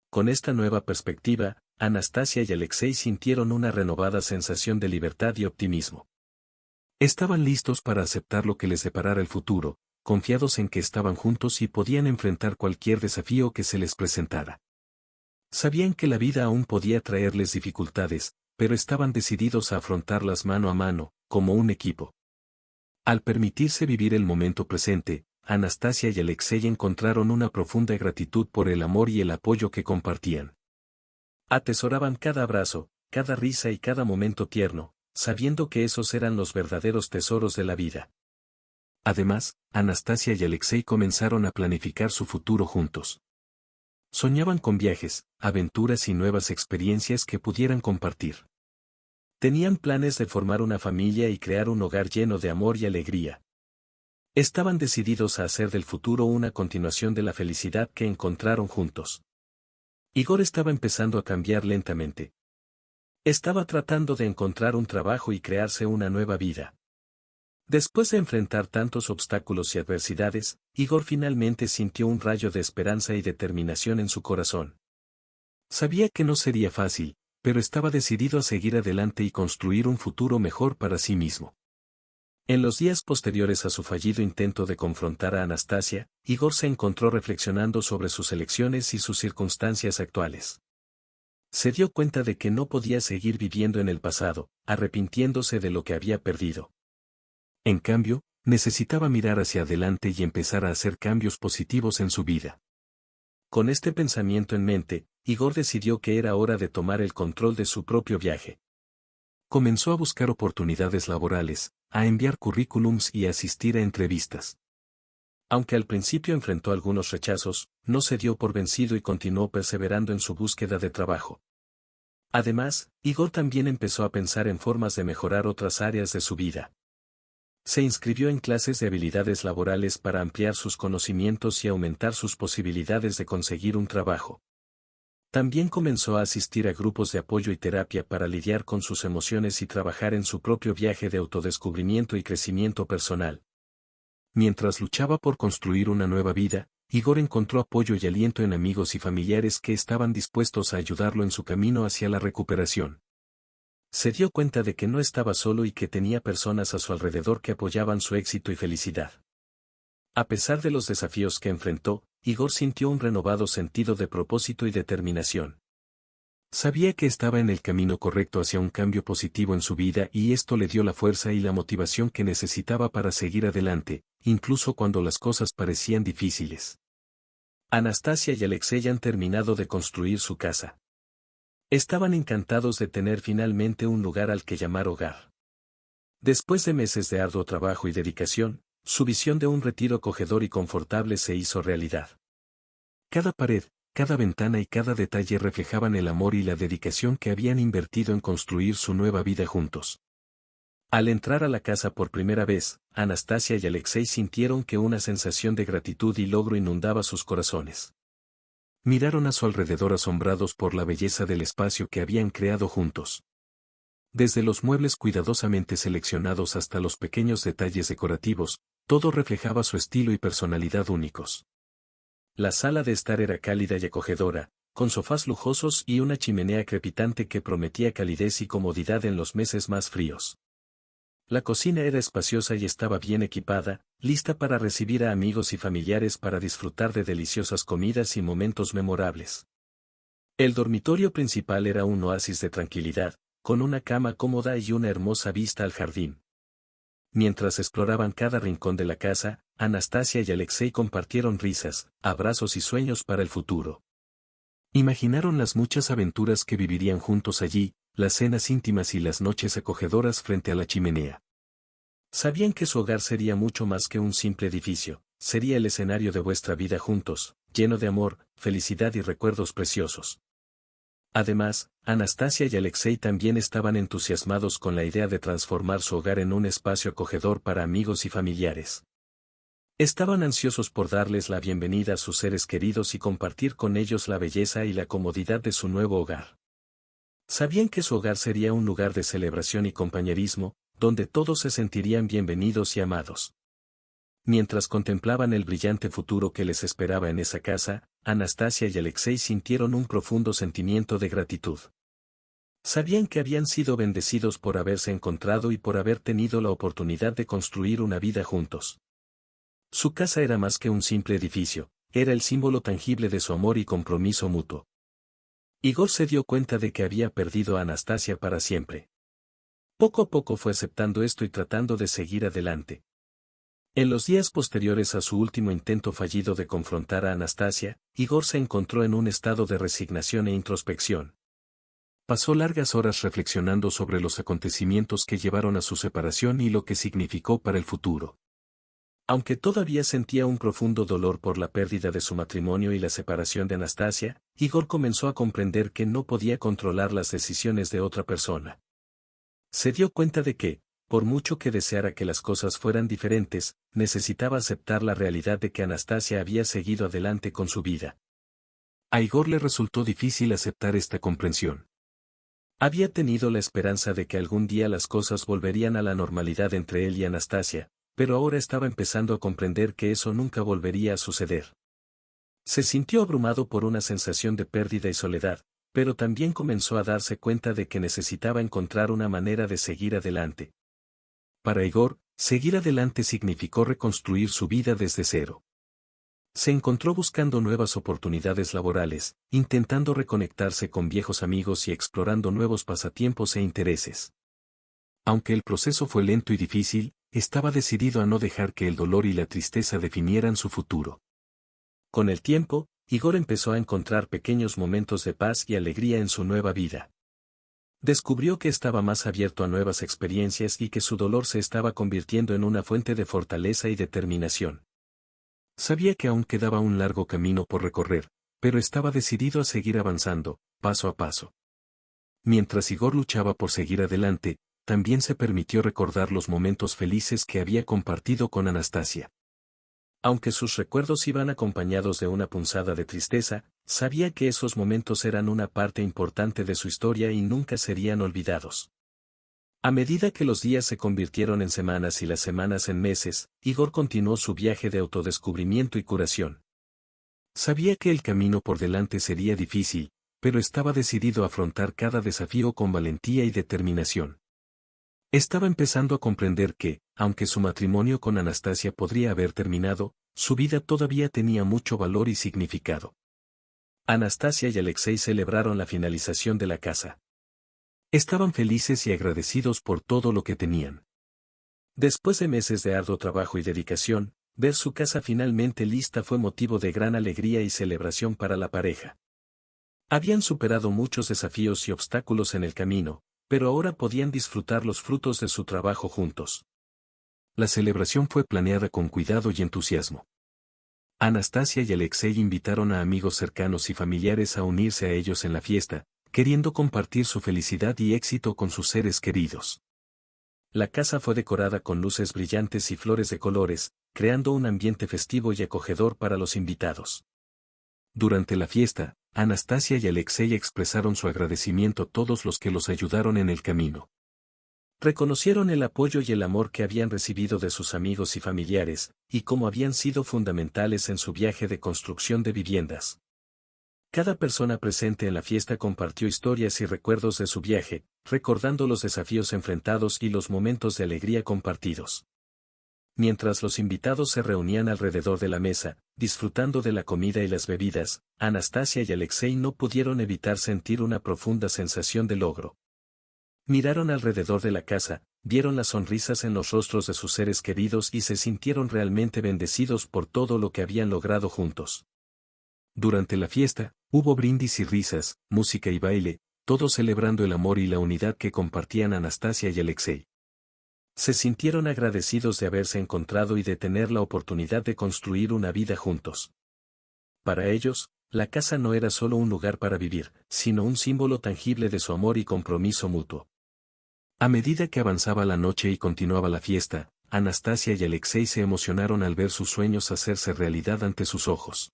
Con esta nueva perspectiva, Anastasia y Alexei sintieron una renovada sensación de libertad y optimismo. Estaban listos para aceptar lo que les deparara el futuro, confiados en que estaban juntos y podían enfrentar cualquier desafío que se les presentara. Sabían que la vida aún podía traerles dificultades, pero estaban decididos a afrontarlas mano a mano, como un equipo. Al permitirse vivir el momento presente, Anastasia y Alexei encontraron una profunda gratitud por el amor y el apoyo que compartían. Atesoraban cada abrazo, cada risa y cada momento tierno, sabiendo que esos eran los verdaderos tesoros de la vida. Además, Anastasia y Alexei comenzaron a planificar su futuro juntos. Soñaban con viajes, aventuras y nuevas experiencias que pudieran compartir. Tenían planes de formar una familia y crear un hogar lleno de amor y alegría. Estaban decididos a hacer del futuro una continuación de la felicidad que encontraron juntos. Igor estaba empezando a cambiar lentamente. Estaba tratando de encontrar un trabajo y crearse una nueva vida. Después de enfrentar tantos obstáculos y adversidades, Igor finalmente sintió un rayo de esperanza y determinación en su corazón. Sabía que no sería fácil, pero estaba decidido a seguir adelante y construir un futuro mejor para sí mismo. En los días posteriores a su fallido intento de confrontar a Anastasia, Igor se encontró reflexionando sobre sus elecciones y sus circunstancias actuales. Se dio cuenta de que no podía seguir viviendo en el pasado, arrepintiéndose de lo que había perdido. En cambio, necesitaba mirar hacia adelante y empezar a hacer cambios positivos en su vida. Con este pensamiento en mente, Igor decidió que era hora de tomar el control de su propio viaje. Comenzó a buscar oportunidades laborales, a enviar currículums y a asistir a entrevistas. Aunque al principio enfrentó algunos rechazos, no se dio por vencido y continuó perseverando en su búsqueda de trabajo. Además, Igor también empezó a pensar en formas de mejorar otras áreas de su vida. Se inscribió en clases de habilidades laborales para ampliar sus conocimientos y aumentar sus posibilidades de conseguir un trabajo. También comenzó a asistir a grupos de apoyo y terapia para lidiar con sus emociones y trabajar en su propio viaje de autodescubrimiento y crecimiento personal. Mientras luchaba por construir una nueva vida, Igor encontró apoyo y aliento en amigos y familiares que estaban dispuestos a ayudarlo en su camino hacia la recuperación. Se dio cuenta de que no estaba solo y que tenía personas a su alrededor que apoyaban su éxito y felicidad. A pesar de los desafíos que enfrentó, Igor sintió un renovado sentido de propósito y determinación. Sabía que estaba en el camino correcto hacia un cambio positivo en su vida y esto le dio la fuerza y la motivación que necesitaba para seguir adelante, incluso cuando las cosas parecían difíciles. Anastasia y Alexei han terminado de construir su casa. Estaban encantados de tener finalmente un lugar al que llamar hogar. Después de meses de arduo trabajo y dedicación, su visión de un retiro acogedor y confortable se hizo realidad. Cada pared, cada ventana y cada detalle reflejaban el amor y la dedicación que habían invertido en construir su nueva vida juntos. Al entrar a la casa por primera vez, Anastasia y Alexei sintieron que una sensación de gratitud y logro inundaba sus corazones. Miraron a su alrededor asombrados por la belleza del espacio que habían creado juntos. Desde los muebles cuidadosamente seleccionados hasta los pequeños detalles decorativos, todo reflejaba su estilo y personalidad únicos. La sala de estar era cálida y acogedora, con sofás lujosos y una chimenea crepitante que prometía calidez y comodidad en los meses más fríos. La cocina era espaciosa y estaba bien equipada, lista para recibir a amigos y familiares para disfrutar de deliciosas comidas y momentos memorables. El dormitorio principal era un oasis de tranquilidad, con una cama cómoda y una hermosa vista al jardín. Mientras exploraban cada rincón de la casa, Anastasia y Alexei compartieron risas, abrazos y sueños para el futuro. Imaginaron las muchas aventuras que vivirían juntos allí, las cenas íntimas y las noches acogedoras frente a la chimenea. Sabían que su hogar sería mucho más que un simple edificio, sería el escenario de vuestra vida juntos, lleno de amor, felicidad y recuerdos preciosos. Además, Anastasia y Alexei también estaban entusiasmados con la idea de transformar su hogar en un espacio acogedor para amigos y familiares. Estaban ansiosos por darles la bienvenida a sus seres queridos y compartir con ellos la belleza y la comodidad de su nuevo hogar. Sabían que su hogar sería un lugar de celebración y compañerismo, donde todos se sentirían bienvenidos y amados. Mientras contemplaban el brillante futuro que les esperaba en esa casa, Anastasia y Alexei sintieron un profundo sentimiento de gratitud. Sabían que habían sido bendecidos por haberse encontrado y por haber tenido la oportunidad de construir una vida juntos. Su casa era más que un simple edificio, era el símbolo tangible de su amor y compromiso mutuo. Igor se dio cuenta de que había perdido a Anastasia para siempre. Poco a poco fue aceptando esto y tratando de seguir adelante. En los días posteriores a su último intento fallido de confrontar a Anastasia, Igor se encontró en un estado de resignación e introspección. Pasó largas horas reflexionando sobre los acontecimientos que llevaron a su separación y lo que significó para el futuro. Aunque todavía sentía un profundo dolor por la pérdida de su matrimonio y la separación de Anastasia, Igor comenzó a comprender que no podía controlar las decisiones de otra persona. Se dio cuenta de que, por mucho que deseara que las cosas fueran diferentes, necesitaba aceptar la realidad de que Anastasia había seguido adelante con su vida. A Igor le resultó difícil aceptar esta comprensión. Había tenido la esperanza de que algún día las cosas volverían a la normalidad entre él y Anastasia, pero ahora estaba empezando a comprender que eso nunca volvería a suceder. Se sintió abrumado por una sensación de pérdida y soledad, pero también comenzó a darse cuenta de que necesitaba encontrar una manera de seguir adelante. Para Igor, seguir adelante significó reconstruir su vida desde cero. Se encontró buscando nuevas oportunidades laborales, intentando reconectarse con viejos amigos y explorando nuevos pasatiempos e intereses. Aunque el proceso fue lento y difícil, estaba decidido a no dejar que el dolor y la tristeza definieran su futuro. Con el tiempo, Igor empezó a encontrar pequeños momentos de paz y alegría en su nueva vida. Descubrió que estaba más abierto a nuevas experiencias y que su dolor se estaba convirtiendo en una fuente de fortaleza y determinación. Sabía que aún quedaba un largo camino por recorrer, pero estaba decidido a seguir avanzando, paso a paso. Mientras Igor luchaba por seguir adelante, también se permitió recordar los momentos felices que había compartido con Anastasia. Aunque sus recuerdos iban acompañados de una punzada de tristeza, sabía que esos momentos eran una parte importante de su historia y nunca serían olvidados. A medida que los días se convirtieron en semanas y las semanas en meses, Igor continuó su viaje de autodescubrimiento y curación. Sabía que el camino por delante sería difícil, pero estaba decidido a afrontar cada desafío con valentía y determinación. Estaba empezando a comprender que, aunque su matrimonio con Anastasia podría haber terminado, su vida todavía tenía mucho valor y significado. Anastasia y Alexei celebraron la finalización de la casa. Estaban felices y agradecidos por todo lo que tenían. Después de meses de arduo trabajo y dedicación, ver su casa finalmente lista fue motivo de gran alegría y celebración para la pareja. Habían superado muchos desafíos y obstáculos en el camino, pero ahora podían disfrutar los frutos de su trabajo juntos. La celebración fue planeada con cuidado y entusiasmo. Anastasia y Alexei invitaron a amigos cercanos y familiares a unirse a ellos en la fiesta, queriendo compartir su felicidad y éxito con sus seres queridos. La casa fue decorada con luces brillantes y flores de colores, creando un ambiente festivo y acogedor para los invitados. Durante la fiesta, Anastasia y Alexei expresaron su agradecimiento a todos los que los ayudaron en el camino. Reconocieron el apoyo y el amor que habían recibido de sus amigos y familiares, y cómo habían sido fundamentales en su viaje de construcción de viviendas. Cada persona presente en la fiesta compartió historias y recuerdos de su viaje, recordando los desafíos enfrentados y los momentos de alegría compartidos. Mientras los invitados se reunían alrededor de la mesa, disfrutando de la comida y las bebidas, Anastasia y Alexei no pudieron evitar sentir una profunda sensación de logro. Miraron alrededor de la casa, vieron las sonrisas en los rostros de sus seres queridos y se sintieron realmente bendecidos por todo lo que habían logrado juntos. Durante la fiesta, hubo brindis y risas, música y baile, todos celebrando el amor y la unidad que compartían Anastasia y Alexei. Se sintieron agradecidos de haberse encontrado y de tener la oportunidad de construir una vida juntos. Para ellos, la casa no era solo un lugar para vivir, sino un símbolo tangible de su amor y compromiso mutuo. A medida que avanzaba la noche y continuaba la fiesta, Anastasia y Alexei se emocionaron al ver sus sueños hacerse realidad ante sus ojos.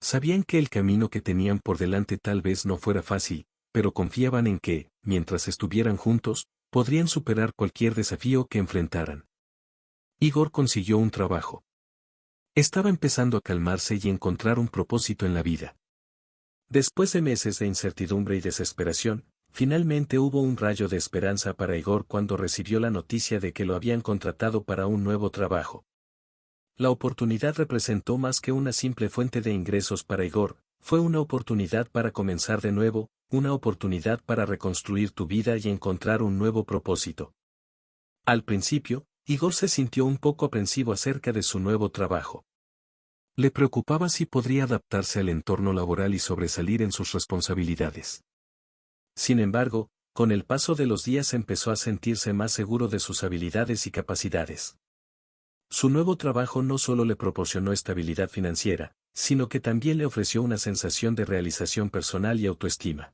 Sabían que el camino que tenían por delante tal vez no fuera fácil, pero confiaban en que, mientras estuvieran juntos, podrían superar cualquier desafío que enfrentaran. Igor consiguió un trabajo. Estaba empezando a calmarse y encontrar un propósito en la vida. Después de meses de incertidumbre y desesperación, finalmente hubo un rayo de esperanza para Igor cuando recibió la noticia de que lo habían contratado para un nuevo trabajo. La oportunidad representó más que una simple fuente de ingresos para Igor, fue una oportunidad para comenzar de nuevo, una oportunidad para reconstruir tu vida y encontrar un nuevo propósito. Al principio, Igor se sintió un poco aprensivo acerca de su nuevo trabajo. Le preocupaba si podría adaptarse al entorno laboral y sobresalir en sus responsabilidades. Sin embargo, con el paso de los días empezó a sentirse más seguro de sus habilidades y capacidades. Su nuevo trabajo no solo le proporcionó estabilidad financiera, sino que también le ofreció una sensación de realización personal y autoestima.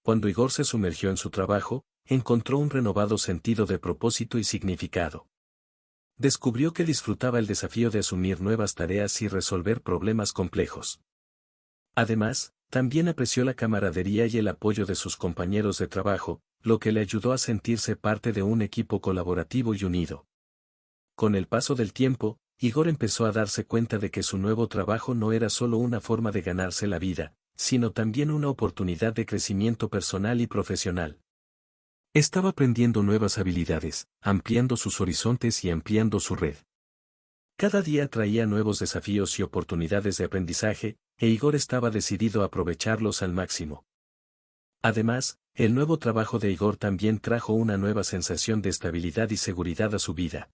Cuando Igor se sumergió en su trabajo, encontró un renovado sentido de propósito y significado. Descubrió que disfrutaba el desafío de asumir nuevas tareas y resolver problemas complejos. Además, también apreció la camaradería y el apoyo de sus compañeros de trabajo, lo que le ayudó a sentirse parte de un equipo colaborativo y unido. Con el paso del tiempo, Igor empezó a darse cuenta de que su nuevo trabajo no era solo una forma de ganarse la vida, sino también una oportunidad de crecimiento personal y profesional. Estaba aprendiendo nuevas habilidades, ampliando sus horizontes y ampliando su red. Cada día traía nuevos desafíos y oportunidades de aprendizaje, e Igor estaba decidido a aprovecharlos al máximo. Además, el nuevo trabajo de Igor también trajo una nueva sensación de estabilidad y seguridad a su vida.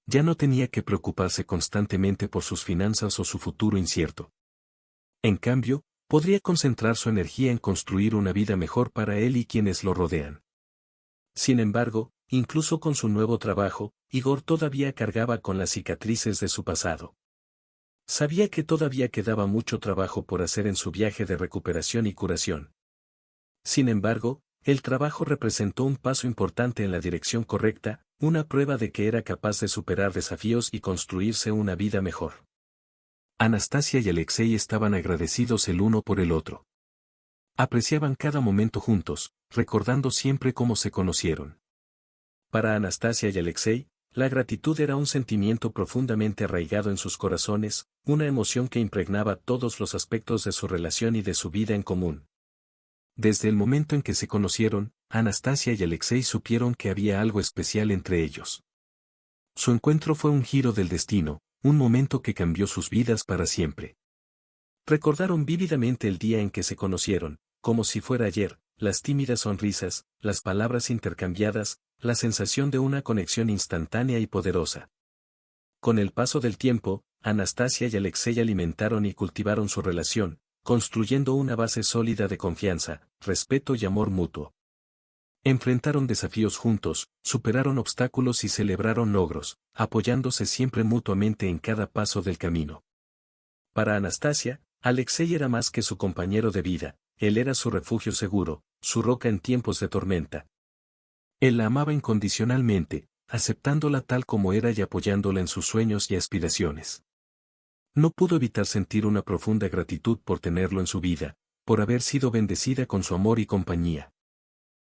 Ya no tenía que preocuparse constantemente por sus finanzas o su futuro incierto. En cambio, podría concentrar su energía en construir una vida mejor para él y quienes lo rodean. Sin embargo, incluso con su nuevo trabajo, Igor todavía cargaba con las cicatrices de su pasado. Sabía que todavía quedaba mucho trabajo por hacer en su viaje de recuperación y curación. Sin embargo, el trabajo representó un paso importante en la dirección correcta, una prueba de que era capaz de superar desafíos y construirse una vida mejor. Anastasia y Alexei estaban agradecidos el uno por el otro. Apreciaban cada momento juntos, recordando siempre cómo se conocieron. Para Anastasia y Alexei, la gratitud era un sentimiento profundamente arraigado en sus corazones, una emoción que impregnaba todos los aspectos de su relación y de su vida en común. Desde el momento en que se conocieron, Anastasia y Alexei supieron que había algo especial entre ellos. Su encuentro fue un giro del destino, un momento que cambió sus vidas para siempre. Recordaron vívidamente el día en que se conocieron, como si fuera ayer, las tímidas sonrisas, las palabras intercambiadas, la sensación de una conexión instantánea y poderosa. Con el paso del tiempo, Anastasia y Alexei alimentaron y cultivaron su relación, construyendo una base sólida de confianza, respeto y amor mutuo. Enfrentaron desafíos juntos, superaron obstáculos y celebraron logros, apoyándose siempre mutuamente en cada paso del camino. Para Anastasia, Alexei era más que su compañero de vida, él era su refugio seguro, su roca en tiempos de tormenta. Él la amaba incondicionalmente, aceptándola tal como era y apoyándola en sus sueños y aspiraciones. No pudo evitar sentir una profunda gratitud por tenerlo en su vida, por haber sido bendecida con su amor y compañía.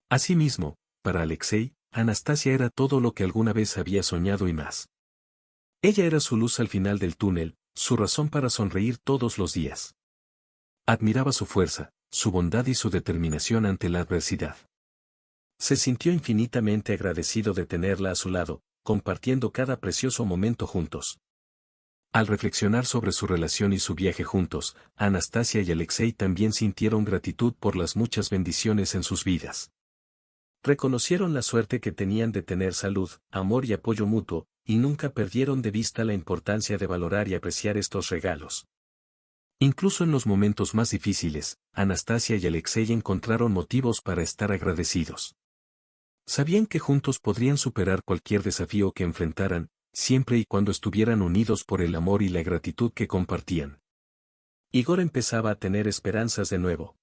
Asimismo, para Alexei, Anastasia era todo lo que alguna vez había soñado y más. Ella era su luz al final del túnel, su razón para sonreír todos los días. Admiraba su fuerza, su bondad y su determinación ante la adversidad. Se sintió infinitamente agradecido de tenerla a su lado, compartiendo cada precioso momento juntos. Al reflexionar sobre su relación y su viaje juntos, Anastasia y Alexei también sintieron gratitud por las muchas bendiciones en sus vidas. Reconocieron la suerte que tenían de tener salud, amor y apoyo mutuo, y nunca perdieron de vista la importancia de valorar y apreciar estos regalos. Incluso en los momentos más difíciles, Anastasia y Alexei encontraron motivos para estar agradecidos. Sabían que juntos podrían superar cualquier desafío que enfrentaran, siempre y cuando estuvieran unidos por el amor y la gratitud que compartían. Igor empezaba a tener esperanzas de nuevo.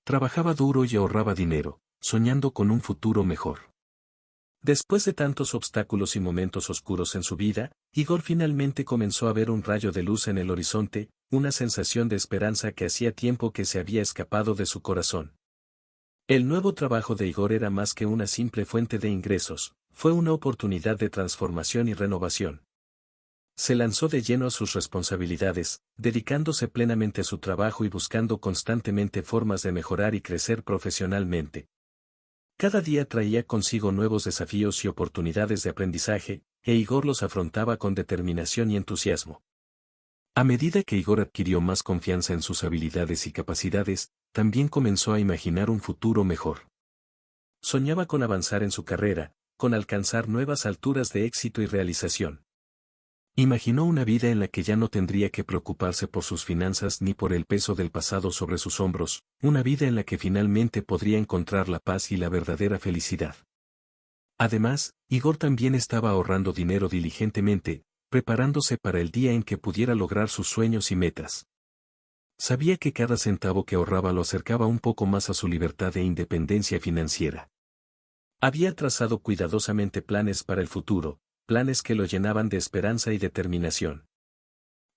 Trabajaba duro y ahorraba dinero, soñando con un futuro mejor. Después de tantos obstáculos y momentos oscuros en su vida, Igor finalmente comenzó a ver un rayo de luz en el horizonte, una sensación de esperanza que hacía tiempo que se había escapado de su corazón. El nuevo trabajo de Igor era más que una simple fuente de ingresos, fue una oportunidad de transformación y renovación. Se lanzó de lleno a sus responsabilidades, dedicándose plenamente a su trabajo y buscando constantemente formas de mejorar y crecer profesionalmente. Cada día traía consigo nuevos desafíos y oportunidades de aprendizaje, e Igor los afrontaba con determinación y entusiasmo. A medida que Igor adquirió más confianza en sus habilidades y capacidades, también comenzó a imaginar un futuro mejor. Soñaba con avanzar en su carrera, con alcanzar nuevas alturas de éxito y realización. Imaginó una vida en la que ya no tendría que preocuparse por sus finanzas ni por el peso del pasado sobre sus hombros, una vida en la que finalmente podría encontrar la paz y la verdadera felicidad. Además, Igor también estaba ahorrando dinero diligentemente, preparándose para el día en que pudiera lograr sus sueños y metas. Sabía que cada centavo que ahorraba lo acercaba un poco más a su libertad e independencia financiera. Había trazado cuidadosamente planes para el futuro, planes que lo llenaban de esperanza y determinación.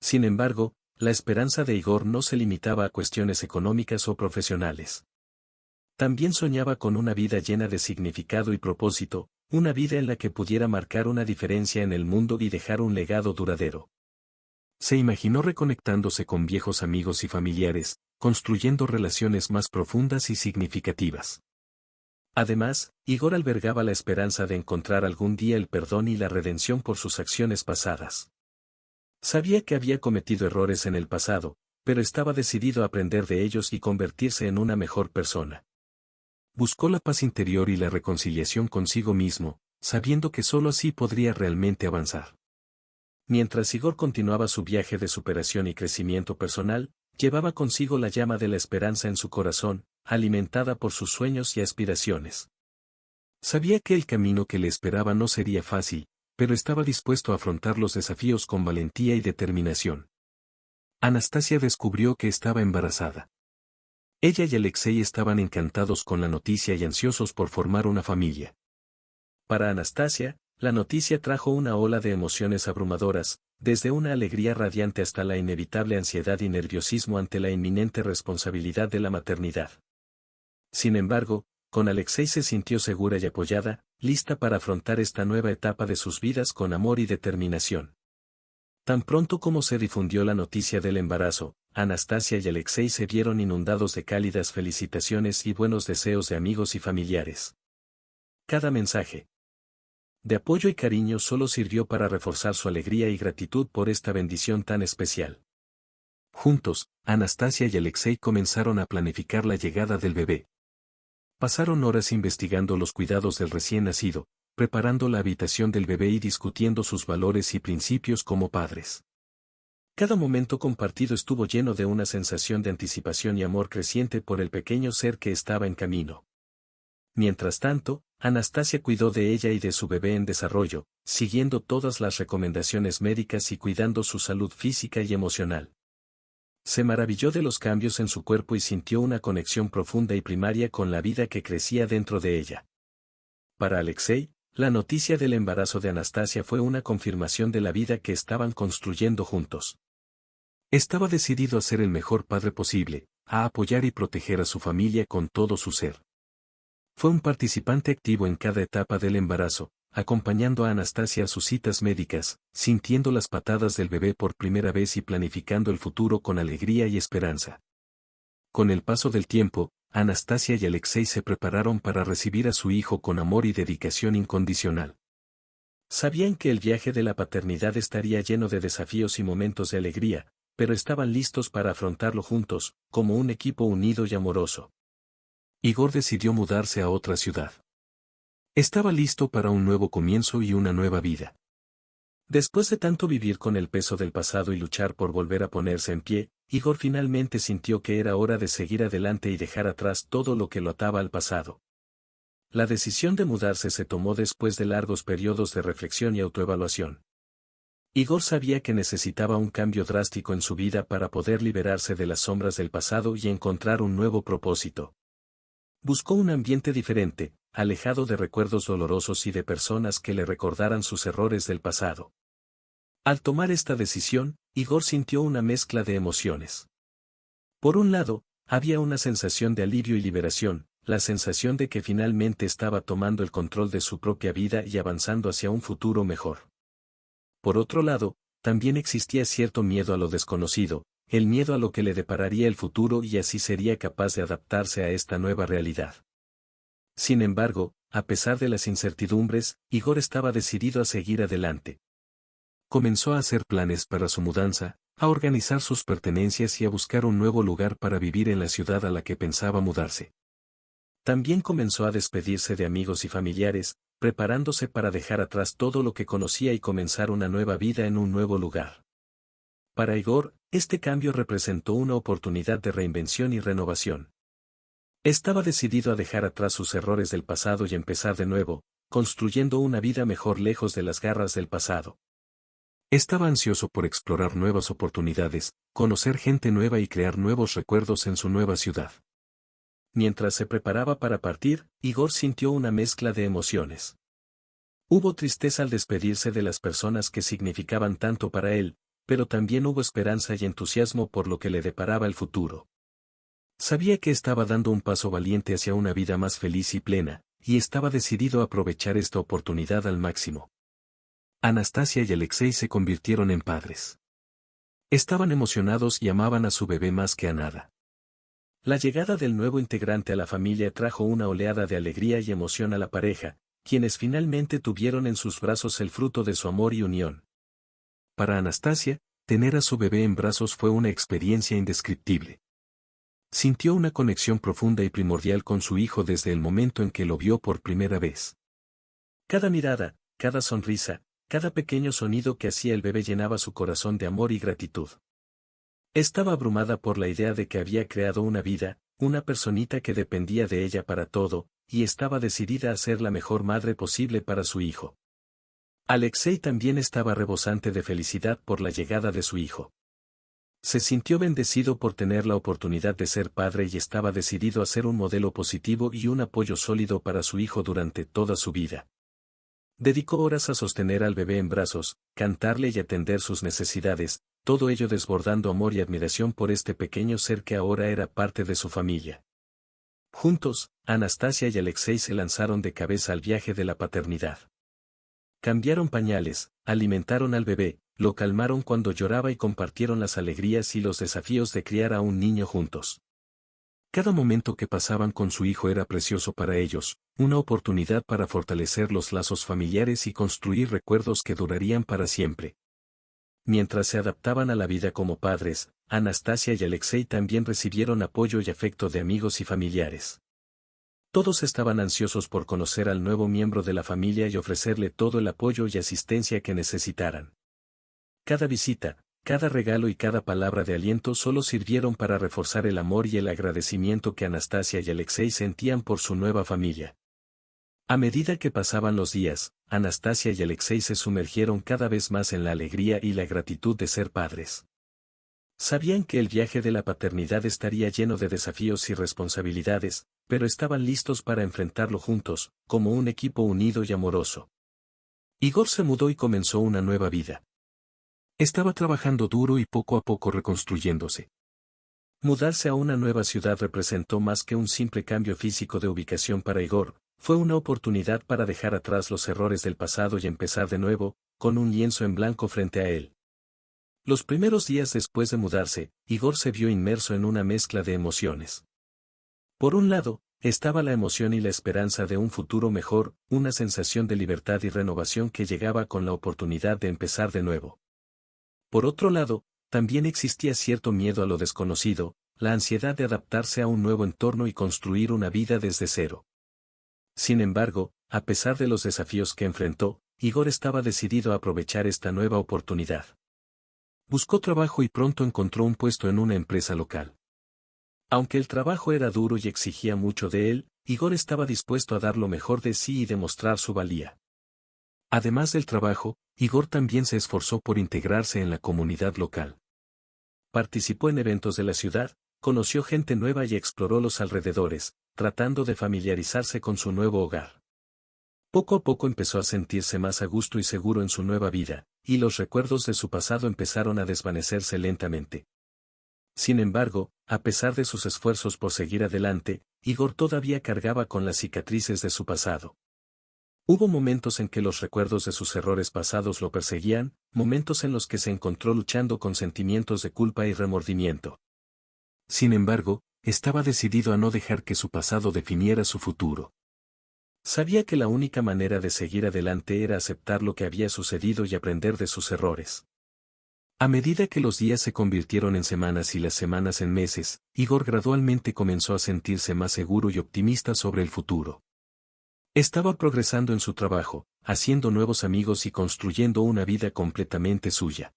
Sin embargo, la esperanza de Igor no se limitaba a cuestiones económicas o profesionales. También soñaba con una vida llena de significado y propósito, una vida en la que pudiera marcar una diferencia en el mundo y dejar un legado duradero. Se imaginó reconectándose con viejos amigos y familiares, construyendo relaciones más profundas y significativas. Además, Igor albergaba la esperanza de encontrar algún día el perdón y la redención por sus acciones pasadas. Sabía que había cometido errores en el pasado, pero estaba decidido a aprender de ellos y convertirse en una mejor persona. Buscó la paz interior y la reconciliación consigo mismo, sabiendo que sólo así podría realmente avanzar. Mientras Igor continuaba su viaje de superación y crecimiento personal, llevaba consigo la llama de la esperanza en su corazón, alimentada por sus sueños y aspiraciones. Sabía que el camino que le esperaba no sería fácil, pero estaba dispuesto a afrontar los desafíos con valentía y determinación. Anastasia descubrió que estaba embarazada. Ella y Alexei estaban encantados con la noticia y ansiosos por formar una familia. Para Anastasia, la noticia trajo una ola de emociones abrumadoras, desde una alegría radiante hasta la inevitable ansiedad y nerviosismo ante la inminente responsabilidad de la maternidad. Sin embargo, con Alexei se sintió segura y apoyada, lista para afrontar esta nueva etapa de sus vidas con amor y determinación. Tan pronto como se difundió la noticia del embarazo, Anastasia y Alexei se vieron inundados de cálidas felicitaciones y buenos deseos de amigos y familiares. Cada mensaje de apoyo y cariño solo sirvió para reforzar su alegría y gratitud por esta bendición tan especial. Juntos, Anastasia y Alexei comenzaron a planificar la llegada del bebé. Pasaron horas investigando los cuidados del recién nacido, preparando la habitación del bebé y discutiendo sus valores y principios como padres. Cada momento compartido estuvo lleno de una sensación de anticipación y amor creciente por el pequeño ser que estaba en camino. Mientras tanto, Anastasia cuidó de ella y de su bebé en desarrollo, siguiendo todas las recomendaciones médicas y cuidando su salud física y emocional. Se maravilló de los cambios en su cuerpo y sintió una conexión profunda y primaria con la vida que crecía dentro de ella. Para Alexei, la noticia del embarazo de Anastasia fue una confirmación de la vida que estaban construyendo juntos. Estaba decidido a ser el mejor padre posible, a apoyar y proteger a su familia con todo su ser. Fue un participante activo en cada etapa del embarazo, acompañando a Anastasia a sus citas médicas, sintiendo las patadas del bebé por primera vez y planificando el futuro con alegría y esperanza. Con el paso del tiempo, Anastasia y Alexei se prepararon para recibir a su hijo con amor y dedicación incondicional. Sabían que el viaje de la paternidad estaría lleno de desafíos y momentos de alegría, pero estaban listos para afrontarlo juntos, como un equipo unido y amoroso. Igor decidió mudarse a otra ciudad. Estaba listo para un nuevo comienzo y una nueva vida. Después de tanto vivir con el peso del pasado y luchar por volver a ponerse en pie, Igor finalmente sintió que era hora de seguir adelante y dejar atrás todo lo que lo ataba al pasado. La decisión de mudarse se tomó después de largos periodos de reflexión y autoevaluación. Igor sabía que necesitaba un cambio drástico en su vida para poder liberarse de las sombras del pasado y encontrar un nuevo propósito. Buscó un ambiente diferente, alejado de recuerdos dolorosos y de personas que le recordaran sus errores del pasado. Al tomar esta decisión, Igor sintió una mezcla de emociones. Por un lado, había una sensación de alivio y liberación, la sensación de que finalmente estaba tomando el control de su propia vida y avanzando hacia un futuro mejor. Por otro lado, también existía cierto miedo a lo desconocido, el miedo a lo que le depararía el futuro y así sería capaz de adaptarse a esta nueva realidad. Sin embargo, a pesar de las incertidumbres, Igor estaba decidido a seguir adelante. Comenzó a hacer planes para su mudanza, a organizar sus pertenencias y a buscar un nuevo lugar para vivir en la ciudad a la que pensaba mudarse. También comenzó a despedirse de amigos y familiares, preparándose para dejar atrás todo lo que conocía y comenzar una nueva vida en un nuevo lugar. Para Igor, este cambio representó una oportunidad de reinvención y renovación. Estaba decidido a dejar atrás sus errores del pasado y empezar de nuevo, construyendo una vida mejor lejos de las garras del pasado. Estaba ansioso por explorar nuevas oportunidades, conocer gente nueva y crear nuevos recuerdos en su nueva ciudad. Mientras se preparaba para partir, Igor sintió una mezcla de emociones. Hubo tristeza al despedirse de las personas que significaban tanto para él, pero también hubo esperanza y entusiasmo por lo que le deparaba el futuro. Sabía que estaba dando un paso valiente hacia una vida más feliz y plena, y estaba decidido a aprovechar esta oportunidad al máximo. Anastasia y Alexei se convirtieron en padres. Estaban emocionados y amaban a su bebé más que a nada. La llegada del nuevo integrante a la familia trajo una oleada de alegría y emoción a la pareja, quienes finalmente tuvieron en sus brazos el fruto de su amor y unión. Para Anastasia, tener a su bebé en brazos fue una experiencia indescriptible. Sintió una conexión profunda y primordial con su hijo desde el momento en que lo vio por primera vez. Cada mirada, cada sonrisa, cada pequeño sonido que hacía el bebé llenaba su corazón de amor y gratitud. Estaba abrumada por la idea de que había creado una vida, una personita que dependía de ella para todo, y estaba decidida a ser la mejor madre posible para su hijo. Alexei también estaba rebosante de felicidad por la llegada de su hijo. Se sintió bendecido por tener la oportunidad de ser padre y estaba decidido a ser un modelo positivo y un apoyo sólido para su hijo durante toda su vida. Dedicó horas a sostener al bebé en brazos, cantarle y atender sus necesidades, todo ello desbordando amor y admiración por este pequeño ser que ahora era parte de su familia. Juntos, Anastasia y Alexei se lanzaron de cabeza al viaje de la paternidad. Cambiaron pañales, alimentaron al bebé, lo calmaron cuando lloraba y compartieron las alegrías y los desafíos de criar a un niño juntos. Cada momento que pasaban con su hijo era precioso para ellos, una oportunidad para fortalecer los lazos familiares y construir recuerdos que durarían para siempre. Mientras se adaptaban a la vida como padres, Anastasia y Alexei también recibieron apoyo y afecto de amigos y familiares. Todos estaban ansiosos por conocer al nuevo miembro de la familia y ofrecerle todo el apoyo y asistencia que necesitaran. Cada visita, cada regalo y cada palabra de aliento solo sirvieron para reforzar el amor y el agradecimiento que Anastasia y Alexei sentían por su nueva familia. A medida que pasaban los días, Anastasia y Alexei se sumergieron cada vez más en la alegría y la gratitud de ser padres. Sabían que el viaje de la paternidad estaría lleno de desafíos y responsabilidades, pero estaban listos para enfrentarlo juntos, como un equipo unido y amoroso. Igor se mudó y comenzó una nueva vida. Estaba trabajando duro y poco a poco reconstruyéndose. Mudarse a una nueva ciudad representó más que un simple cambio físico de ubicación para Igor, fue una oportunidad para dejar atrás los errores del pasado y empezar de nuevo, con un lienzo en blanco frente a él. Los primeros días después de mudarse, Igor se vio inmerso en una mezcla de emociones. Por un lado, estaba la emoción y la esperanza de un futuro mejor, una sensación de libertad y renovación que llegaba con la oportunidad de empezar de nuevo. Por otro lado, también existía cierto miedo a lo desconocido, la ansiedad de adaptarse a un nuevo entorno y construir una vida desde cero. Sin embargo, a pesar de los desafíos que enfrentó, Igor estaba decidido a aprovechar esta nueva oportunidad. Buscó trabajo y pronto encontró un puesto en una empresa local. Aunque el trabajo era duro y exigía mucho de él, Igor estaba dispuesto a dar lo mejor de sí y demostrar su valía. Además del trabajo, Igor también se esforzó por integrarse en la comunidad local. Participó en eventos de la ciudad, conoció gente nueva y exploró los alrededores, tratando de familiarizarse con su nuevo hogar. Poco a poco empezó a sentirse más a gusto y seguro en su nueva vida, y los recuerdos de su pasado empezaron a desvanecerse lentamente. Sin embargo, a pesar de sus esfuerzos por seguir adelante, Igor todavía cargaba con las cicatrices de su pasado. Hubo momentos en que los recuerdos de sus errores pasados lo perseguían, momentos en los que se encontró luchando con sentimientos de culpa y remordimiento. Sin embargo, estaba decidido a no dejar que su pasado definiera su futuro. Sabía que la única manera de seguir adelante era aceptar lo que había sucedido y aprender de sus errores. A medida que los días se convirtieron en semanas y las semanas en meses, Igor gradualmente comenzó a sentirse más seguro y optimista sobre el futuro. Estaba progresando en su trabajo, haciendo nuevos amigos y construyendo una vida completamente suya.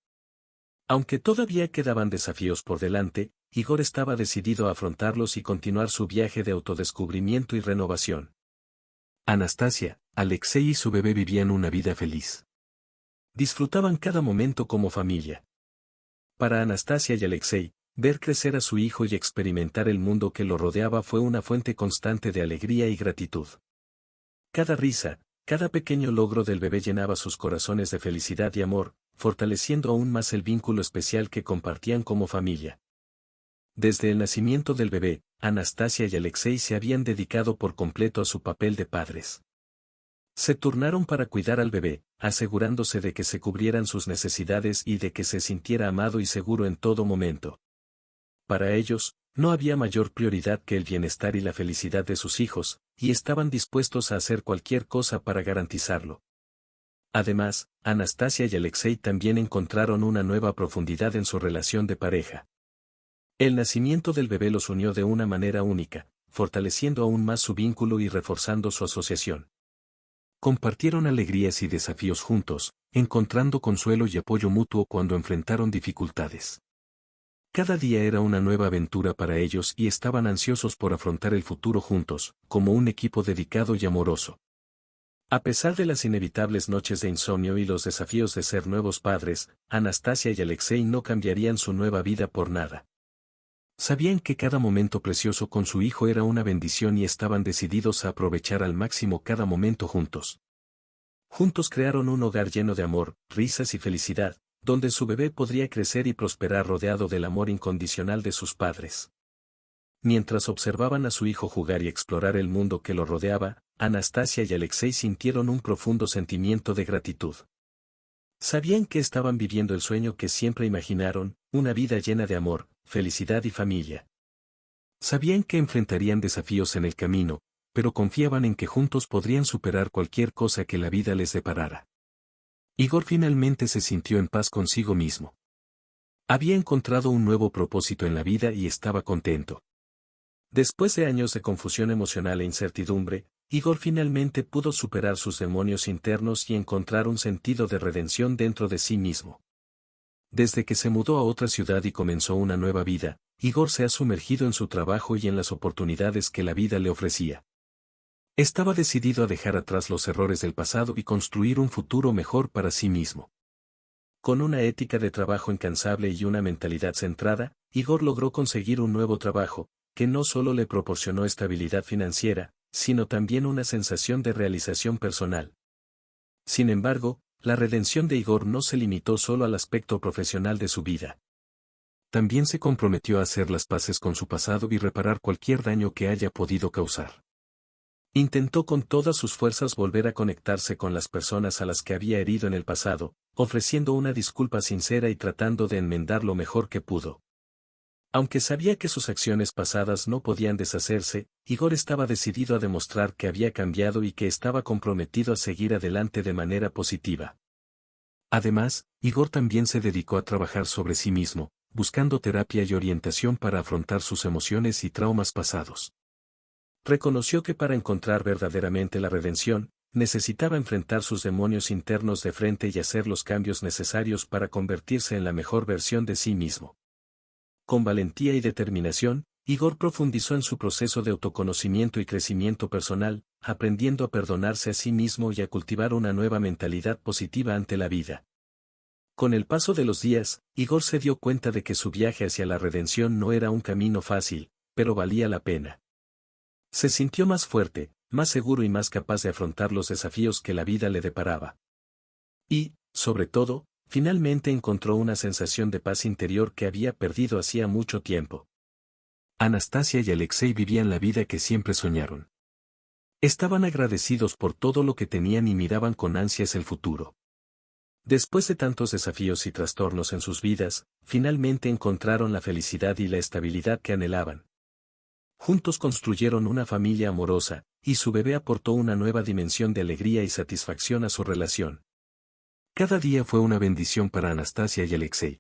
Aunque todavía quedaban desafíos por delante, Igor estaba decidido a afrontarlos y continuar su viaje de autodescubrimiento y renovación. Anastasia, Alexei y su bebé vivían una vida feliz. Disfrutaban cada momento como familia. Para Anastasia y Alexei, ver crecer a su hijo y experimentar el mundo que lo rodeaba fue una fuente constante de alegría y gratitud. Cada risa, cada pequeño logro del bebé llenaba sus corazones de felicidad y amor, fortaleciendo aún más el vínculo especial que compartían como familia. Desde el nacimiento del bebé, Anastasia y Alexei se habían dedicado por completo a su papel de padres. Se turnaron para cuidar al bebé, asegurándose de que se cubrieran sus necesidades y de que se sintiera amado y seguro en todo momento. Para ellos, no había mayor prioridad que el bienestar y la felicidad de sus hijos, y estaban dispuestos a hacer cualquier cosa para garantizarlo. Además, Anastasia y Alexei también encontraron una nueva profundidad en su relación de pareja. El nacimiento del bebé los unió de una manera única, fortaleciendo aún más su vínculo y reforzando su asociación. Compartieron alegrías y desafíos juntos, encontrando consuelo y apoyo mutuo cuando enfrentaron dificultades. Cada día era una nueva aventura para ellos y estaban ansiosos por afrontar el futuro juntos, como un equipo dedicado y amoroso. A pesar de las inevitables noches de insomnio y los desafíos de ser nuevos padres, Anastasia y Alexei no cambiarían su nueva vida por nada. Sabían que cada momento precioso con su hijo era una bendición y estaban decididos a aprovechar al máximo cada momento juntos. Juntos crearon un hogar lleno de amor, risas y felicidad, donde su bebé podría crecer y prosperar rodeado del amor incondicional de sus padres. Mientras observaban a su hijo jugar y explorar el mundo que lo rodeaba, Anastasia y Alexei sintieron un profundo sentimiento de gratitud. Sabían que estaban viviendo el sueño que siempre imaginaron, una vida llena de amor, felicidad y familia. Sabían que enfrentarían desafíos en el camino, pero confiaban en que juntos podrían superar cualquier cosa que la vida les deparara. Igor finalmente se sintió en paz consigo mismo. Había encontrado un nuevo propósito en la vida y estaba contento. Después de años de confusión emocional e incertidumbre, Igor finalmente pudo superar sus demonios internos y encontrar un sentido de redención dentro de sí mismo. Desde que se mudó a otra ciudad y comenzó una nueva vida, Igor se ha sumergido en su trabajo y en las oportunidades que la vida le ofrecía. Estaba decidido a dejar atrás los errores del pasado y construir un futuro mejor para sí mismo. Con una ética de trabajo incansable y una mentalidad centrada, Igor logró conseguir un nuevo trabajo, que no solo le proporcionó estabilidad financiera, sino también una sensación de realización personal. Sin embargo, la redención de Igor no se limitó solo al aspecto profesional de su vida. También se comprometió a hacer las paces con su pasado y reparar cualquier daño que haya podido causar. Intentó con todas sus fuerzas volver a conectarse con las personas a las que había herido en el pasado, ofreciendo una disculpa sincera y tratando de enmendar lo mejor que pudo. Aunque sabía que sus acciones pasadas no podían deshacerse, Igor estaba decidido a demostrar que había cambiado y que estaba comprometido a seguir adelante de manera positiva. Además, Igor también se dedicó a trabajar sobre sí mismo, buscando terapia y orientación para afrontar sus emociones y traumas pasados. Reconoció que para encontrar verdaderamente la redención, necesitaba enfrentar sus demonios internos de frente y hacer los cambios necesarios para convertirse en la mejor versión de sí mismo. Con valentía y determinación, Igor profundizó en su proceso de autoconocimiento y crecimiento personal, aprendiendo a perdonarse a sí mismo y a cultivar una nueva mentalidad positiva ante la vida. Con el paso de los días, Igor se dio cuenta de que su viaje hacia la redención no era un camino fácil, pero valía la pena. Se sintió más fuerte, más seguro y más capaz de afrontar los desafíos que la vida le deparaba. Y, sobre todo, finalmente encontró una sensación de paz interior que había perdido hacía mucho tiempo. Anastasia y Alexei vivían la vida que siempre soñaron. Estaban agradecidos por todo lo que tenían y miraban con ansias el futuro. Después de tantos desafíos y trastornos en sus vidas, finalmente encontraron la felicidad y la estabilidad que anhelaban. Juntos construyeron una familia amorosa, y su bebé aportó una nueva dimensión de alegría y satisfacción a su relación. Cada día fue una bendición para Anastasia y Alexei.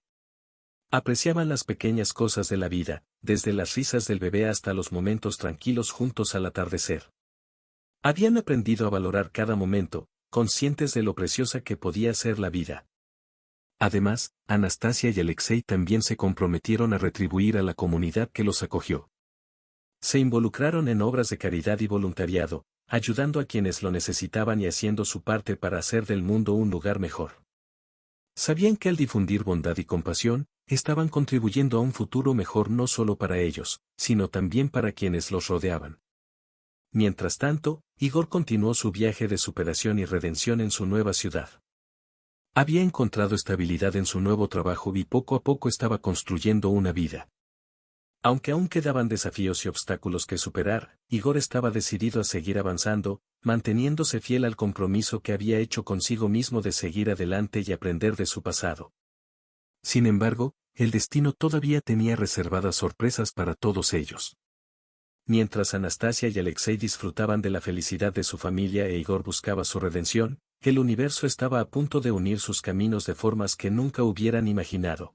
Apreciaban las pequeñas cosas de la vida, desde las risas del bebé hasta los momentos tranquilos juntos al atardecer. Habían aprendido a valorar cada momento, conscientes de lo preciosa que podía ser la vida. Además, Anastasia y Alexei también se comprometieron a retribuir a la comunidad que los acogió. Se involucraron en obras de caridad y voluntariado, ayudando a quienes lo necesitaban y haciendo su parte para hacer del mundo un lugar mejor. Sabían que al difundir bondad y compasión, estaban contribuyendo a un futuro mejor no solo para ellos, sino también para quienes los rodeaban. Mientras tanto, Igor continuó su viaje de superación y redención en su nueva ciudad. Había encontrado estabilidad en su nuevo trabajo y poco a poco estaba construyendo una vida. Aunque aún quedaban desafíos y obstáculos que superar, Igor estaba decidido a seguir avanzando, manteniéndose fiel al compromiso que había hecho consigo mismo de seguir adelante y aprender de su pasado. Sin embargo, el destino todavía tenía reservadas sorpresas para todos ellos. Mientras Anastasia y Alexei disfrutaban de la felicidad de su familia e Igor buscaba su redención, el universo estaba a punto de unir sus caminos de formas que nunca hubieran imaginado.